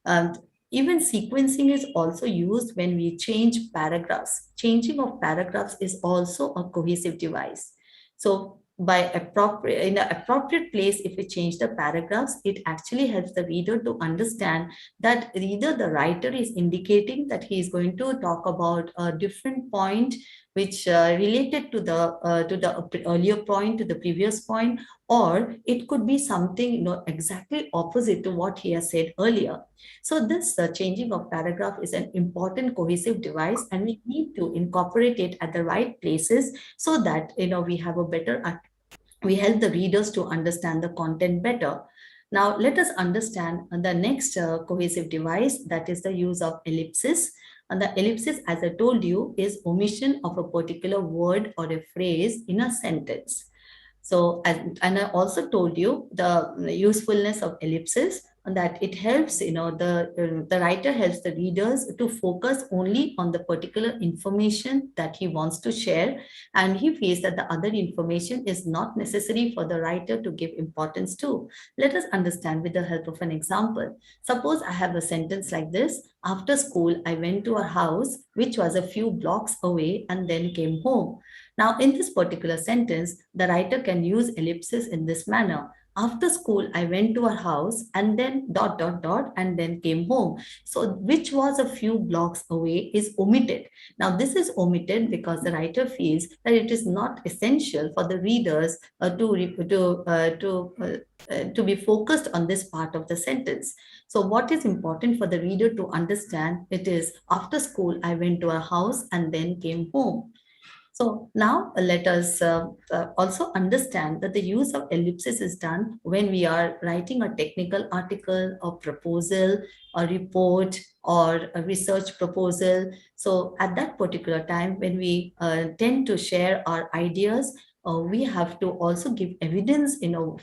And even sequencing is also used when we change paragraphs. Changing of paragraphs is also a cohesive device. So in an appropriate place, if we change the paragraphs, it actually helps the reader to understand that either the writer is indicating that he is going to talk about a different point which related to the earlier point, to the previous point, or it could be something exactly opposite to what he has said earlier. So this changing of paragraph is an important cohesive device, and we need to incorporate it at the right places so that we have a better, we help the readers to understand the content better. Now let us understand the next cohesive device, that is the use of ellipsis. And the ellipsis, as I told you, is omission of a particular word or a phrase in a sentence. So, and I also told you the usefulness of ellipsis, and that it helps, the writer helps the readers to focus only on the particular information that he wants to share. And he feels that the other information is not necessary for the writer to give importance to. Let us understand with the help of an example. Suppose I have a sentence like this: after school, I went to a house which was a few blocks away and then came home. Now, in this particular sentence, the writer can use ellipsis in this manner. After school, I went to a house and then ... and then came home. So which was a few blocks away is omitted. Now, this is omitted because the writer feels that it is not essential for the readers to be focused on this part of the sentence. So what is important for the reader to understand, it is after school, I went to a house and then came home. So now let us also understand that the use of ellipsis is done when we are writing a technical article or proposal or report or a research proposal. So at that particular time, when we tend to share our ideas, we have to also give evidence,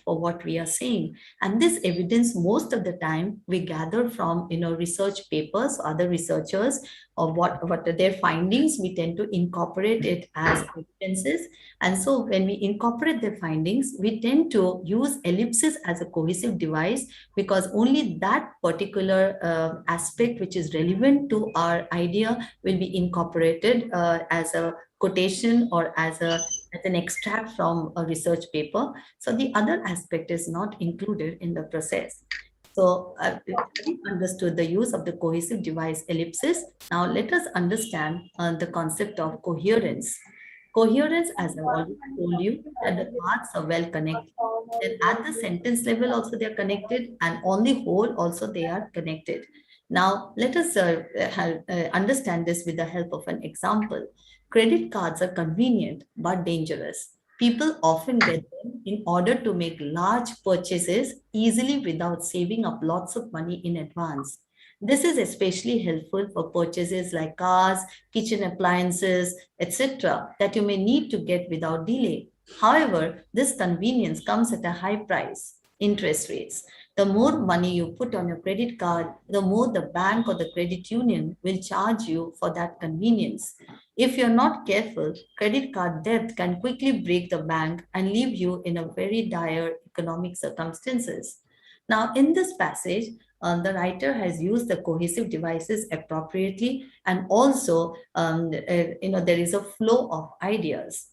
for what we are saying. And this evidence, most of the time, we gather from, research papers, other researchers, or what are their findings. We tend to incorporate it as evidences. And so when we incorporate the findings, we tend to use ellipsis as a cohesive device, because only that particular aspect which is relevant to our idea will be incorporated as a quotation or as an extract from a research paper. So the other aspect is not included in the process. So we understood the use of the cohesive device ellipsis. Now let us understand the concept of coherence. Coherence, as I already told you, that the parts are well connected. Then at the sentence level also they are connected, and on the whole also they are connected. Now let us understand this with the help of an example. Credit cards are convenient but dangerous. People often get them in order to make large purchases easily without saving up lots of money in advance. This is especially helpful for purchases like cars, kitchen appliances, etc., that you may need to get without delay. However, this convenience comes at a high price: interest rates. The more money you put on your credit card, the more the bank or the credit union will charge you for that convenience. If you're not careful, credit card debt can quickly break the bank and leave you in a very dire economic circumstances. Now, in this passage, the writer has used the cohesive devices appropriately, and also, there is a flow of ideas.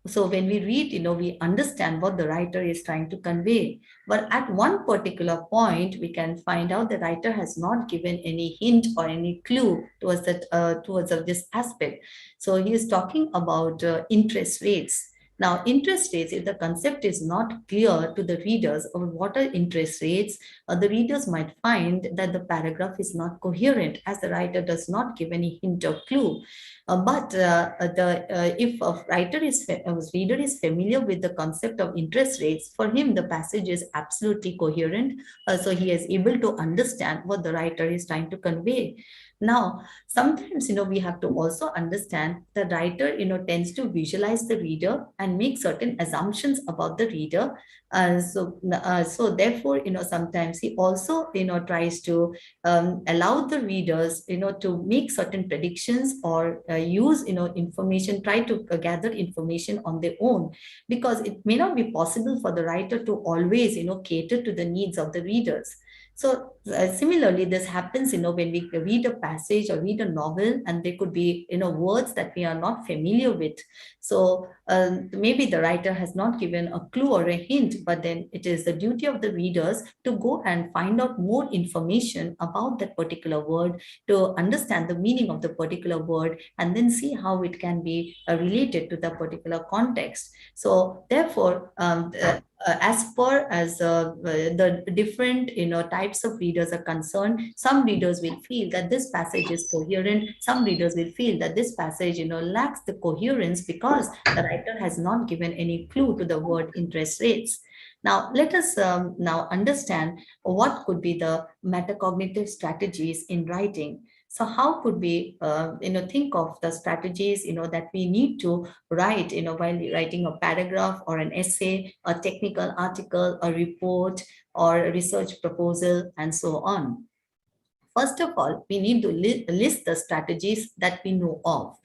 So when we read, we understand what the writer is trying to convey. But at one particular point, we can find out the writer has not given any hint or any clue towards this aspect. So he is talking about interest rates. Now, interest rates, if the concept is not clear to the readers of what are interest rates, the readers might find that the paragraph is not coherent, as the writer does not give any hint or clue. If a reader is familiar with the concept of interest rates, for him the passage is absolutely coherent. So he is able to understand what the writer is trying to convey. Now, sometimes, we have to also understand the writer, tends to visualize the reader and make certain assumptions about the reader. So therefore, sometimes he also, tries to allow the readers, to make certain predictions or use, information, try to gather information on their own, because it may not be possible for the writer to always, cater to the needs of the readers. So similarly, this happens, when we read a passage or read a novel, and there could be, words that we are not familiar with. So maybe the writer has not given a clue or a hint, but then it is the duty of the readers to go and find out more information about that particular word, to understand the meaning of the particular word, and then see how it can be related to the particular context. So therefore, as far as the different types of readers are concerned, some readers will feel that this passage is coherent, some readers will feel that this passage lacks the coherence because the writer has not given any clue to the word interest rates. Now let us now understand what could be the metacognitive strategies in writing. So how could we, think of the strategies, that we need to write, while writing a paragraph or an essay, a technical article, a report, or a research proposal, and so on. First of all, we need to list the strategies that we know of.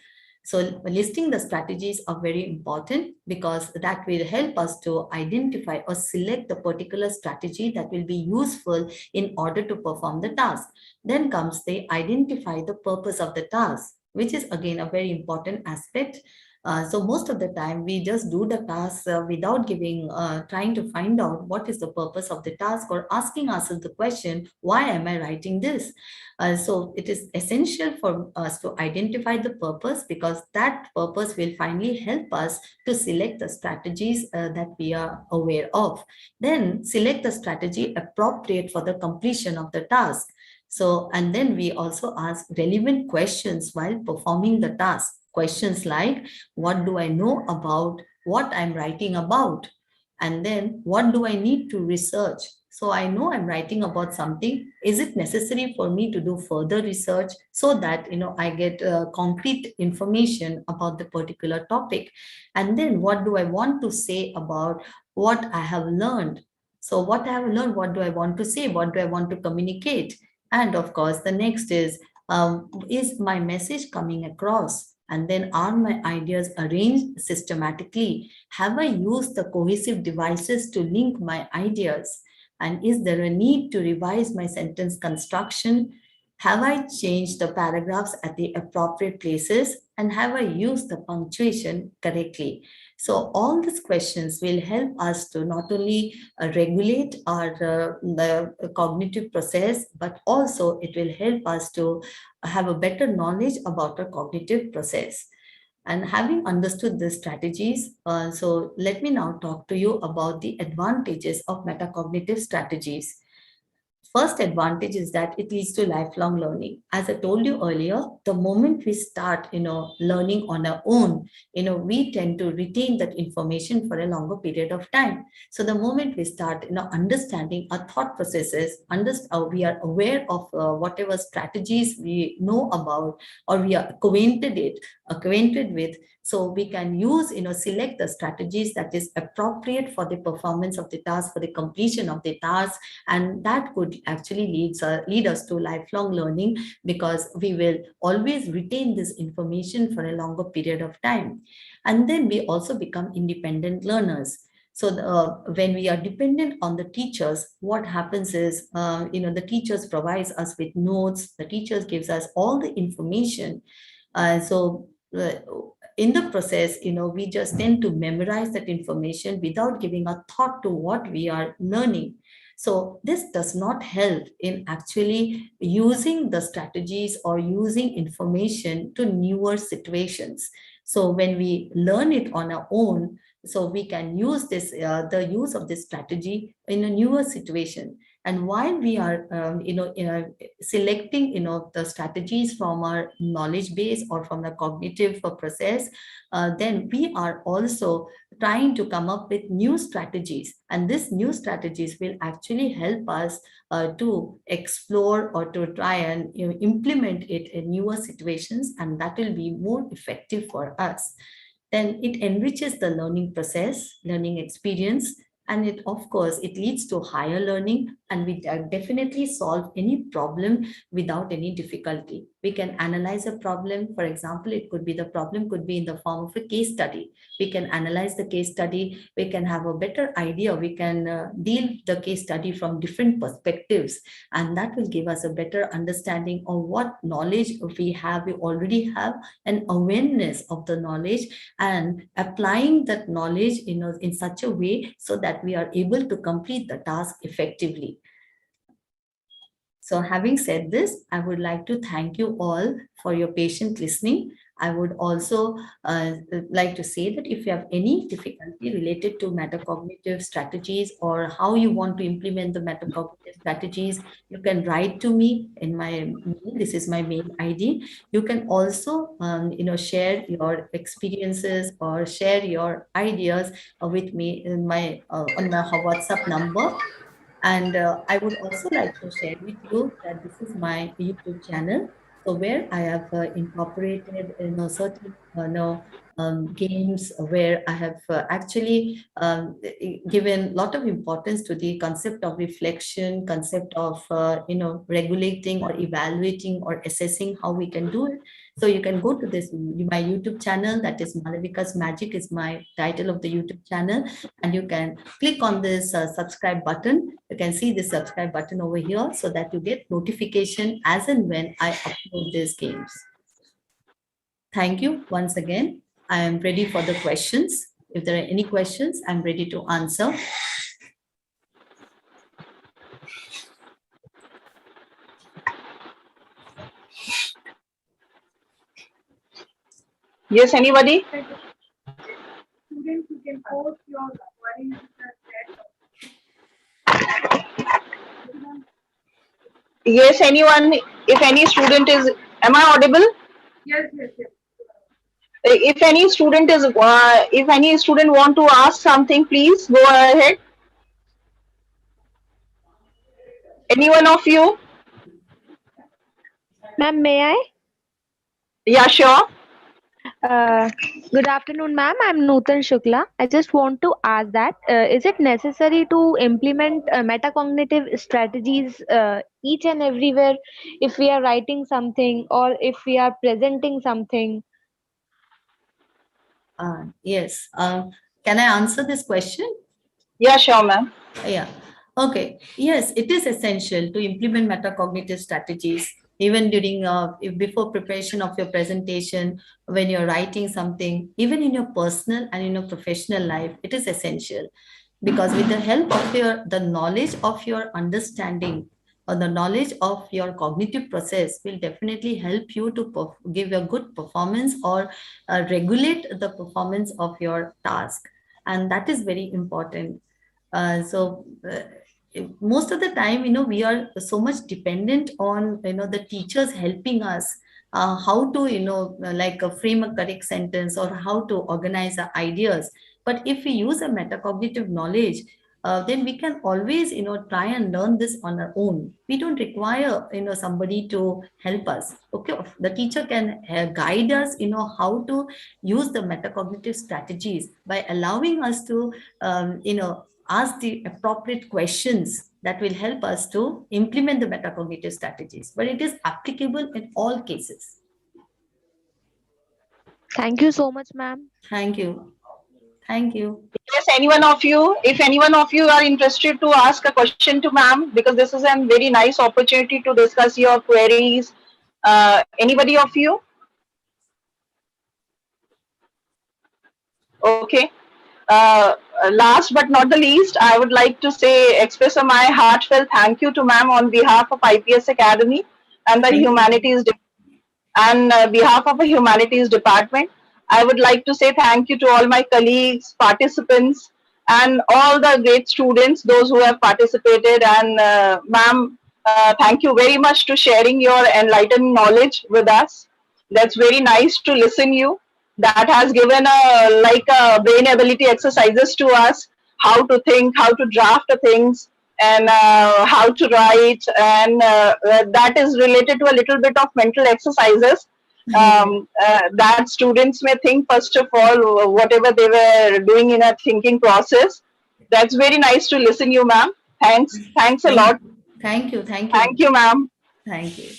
So listing the strategies are very important because that will help us to identify or select the particular strategy that will be useful in order to perform the task. Then comes the identify the purpose of the task, which is again a very important aspect. So most of the time we just do the task without trying to find out what is the purpose of the task, or asking ourselves the question, why am I writing this? So it is essential for us to identify the purpose, because that purpose will finally help us to select the strategies that we are aware of. Then select the strategy appropriate for the completion of the task. So, and then we also ask relevant questions while performing the task. Questions like, what do I know about what I'm writing about? And then what do I need to research? So I know I'm writing about something. Is it necessary for me to do further research so that I get concrete information about the particular topic? And then what do I want to say about what I have learned? So what I have learned, what do I want to say? What do I want to communicate? And of course, the next is my message coming across? And then are my ideas arranged systematically? Have I used the cohesive devices to link my ideas? And is there a need to revise my sentence construction? Have I changed the paragraphs at the appropriate places? And have I used the punctuation correctly? So all these questions will help us to not only regulate our the cognitive process, but also it will help us to have a better knowledge about our cognitive process. And having understood the strategies, so let me now talk to you about the advantages of metacognitive strategies. First advantage is that it leads to lifelong learning. As I told you earlier, the moment we start, learning on our own, we tend to retain that information for a longer period of time. So the moment we start, understanding our thought processes, we are aware of whatever strategies we know about or we are acquainted with. So we can use, select the strategies that is appropriate for the performance of the task, for the completion of the task, and that could actually lead us to lifelong learning, because we will always retain this information for a longer period of time. And then we also become independent learners. So when we are dependent on the teachers, what happens is, the teachers provides us with notes, the teachers gives us all the information. In the process, we just tend to memorize that information without giving a thought to what we are learning. So this does not help in actually using the strategies or using information to newer situations. So when we learn it on our own, so we can use this, the use of this strategy in a newer situation. And while we are, selecting, the strategies from our knowledge base or from the cognitive process, then we are also trying to come up with new strategies. And these new strategies will actually help us to explore or to try and implement it in newer situations, and that will be more effective for us. Then it enriches the learning process, learning experience, and it, of course, it leads to higher learning, and we definitely solve any problem without any difficulty. We can analyze a problem. For example, the problem could be in the form of a case study. We can analyze the case study. We can have a better idea. We can deal the case study from different perspectives, and that will give us a better understanding of what knowledge we have. We already have an awareness of the knowledge, and applying that knowledge in such a way so that we are able to complete the task effectively. So having said this, I would like to thank you all for your patient listening. I would also like to say that if you have any difficulty related to metacognitive strategies or how you want to implement the metacognitive strategies, you can write to me in my mail. This is my mail ID. You can also, share your experiences or share your ideas with me in my on my WhatsApp number. And I would also like to share with you that this is my YouTube channel. So where I have incorporated, certain, games where I have actually given a lot of importance to the concept of reflection, concept of, regulating or evaluating or assessing how we can do it. So you can go to my YouTube channel, that is Malavika's Magic is my title of the YouTube channel. And you can click on this subscribe button. You can see the subscribe button over here so that you get notification as and when I upload these games. Thank you once again. I am ready for the questions. If there are any questions, I'm ready to answer. Yes, anybody? Students, you can post your queries in the chat. Yes, anyone, if any student is, am I audible? Yes, yes, yes. If any student want to ask something, please go ahead. Any one of you? Ma'am, may I? Yeah, sure. Good afternoon, ma'am. I'm Nutan Shukla. I just want to ask that is it necessary to implement metacognitive strategies each and everywhere if we are writing something or if we are presenting something? Yes. Can I answer this question? Yeah, sure, ma'am. Yeah. Okay. Yes, it is essential to implement metacognitive strategies even during before preparation of your presentation, when you're writing something, even in your personal and in your professional life. It is essential because with the help of the knowledge of your understanding or the knowledge of your cognitive process will definitely help you to give a good performance or regulate the performance of your task, and that is very important. Most of the time, we are so much dependent on, the teachers helping us how to, like frame a correct sentence or how to organize our ideas. But if we use a metacognitive knowledge, then we can always, try and learn this on our own. We don't require, somebody to help us. Okay, the teacher can guide us, how to use the metacognitive strategies by allowing us to, ask the appropriate questions that will help us to implement the metacognitive strategies. But it is applicable in all cases. Thank you so much, ma'am. Thank you. Thank you. Yes, anyone of you, if anyone of you are interested to ask a question to ma'am, because this is a very nice opportunity to discuss your queries. Anybody of you? Okay. Last but not the least, I would like to express my heartfelt thank you to ma'am on behalf of IPS Academy and the Humanities and behalf of the Humanities Department. I would like to say thank you to all my colleagues, participants, and all the great students, those who have participated. And ma'am, thank you very much to sharing your enlightened knowledge with us. That's very nice to listen you. That has given a brain ability exercises to us, how to think, how to draft things, and how to write, and that is related to a little bit of mental exercises that students may think first of all whatever they were doing in a thinking process. That's very nice to listen you, ma'am. Thanks a lot. Thank you. Thank you, ma'am. Thank you.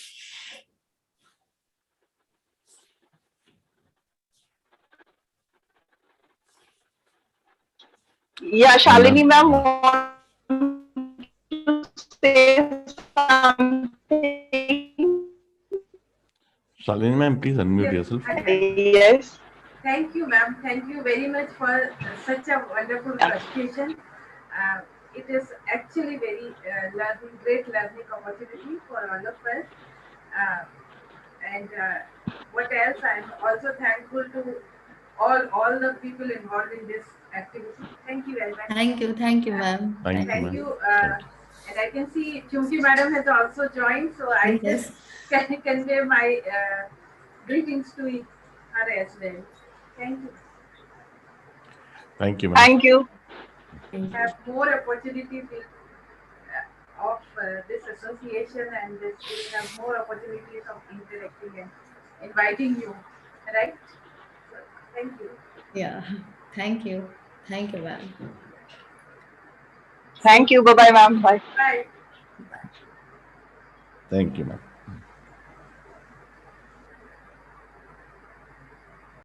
Yeah, Shalini ma'am want to say something. Shalini ma'am, please unmute yourself. Yes. Thank you, ma'am. Thank you very much for such a wonderful presentation. It is actually very great learning opportunity for all of us. And what else? I'm also thankful to all the people involved in this activity. Thank you very much. Thank you, ma'am. Thank you, ma'am. And I can see Chunki madam has also joined, so I just can convey my greetings to her as well. Thank you. Thank you, ma'am. Thank you. Have more opportunities of this association, and this will have more opportunities of interacting and inviting you, right? So, thank you. Yeah. Thank you, ma'am. Thank you. Bye-bye, ma'am. Bye. Bye. Thank you, ma'am.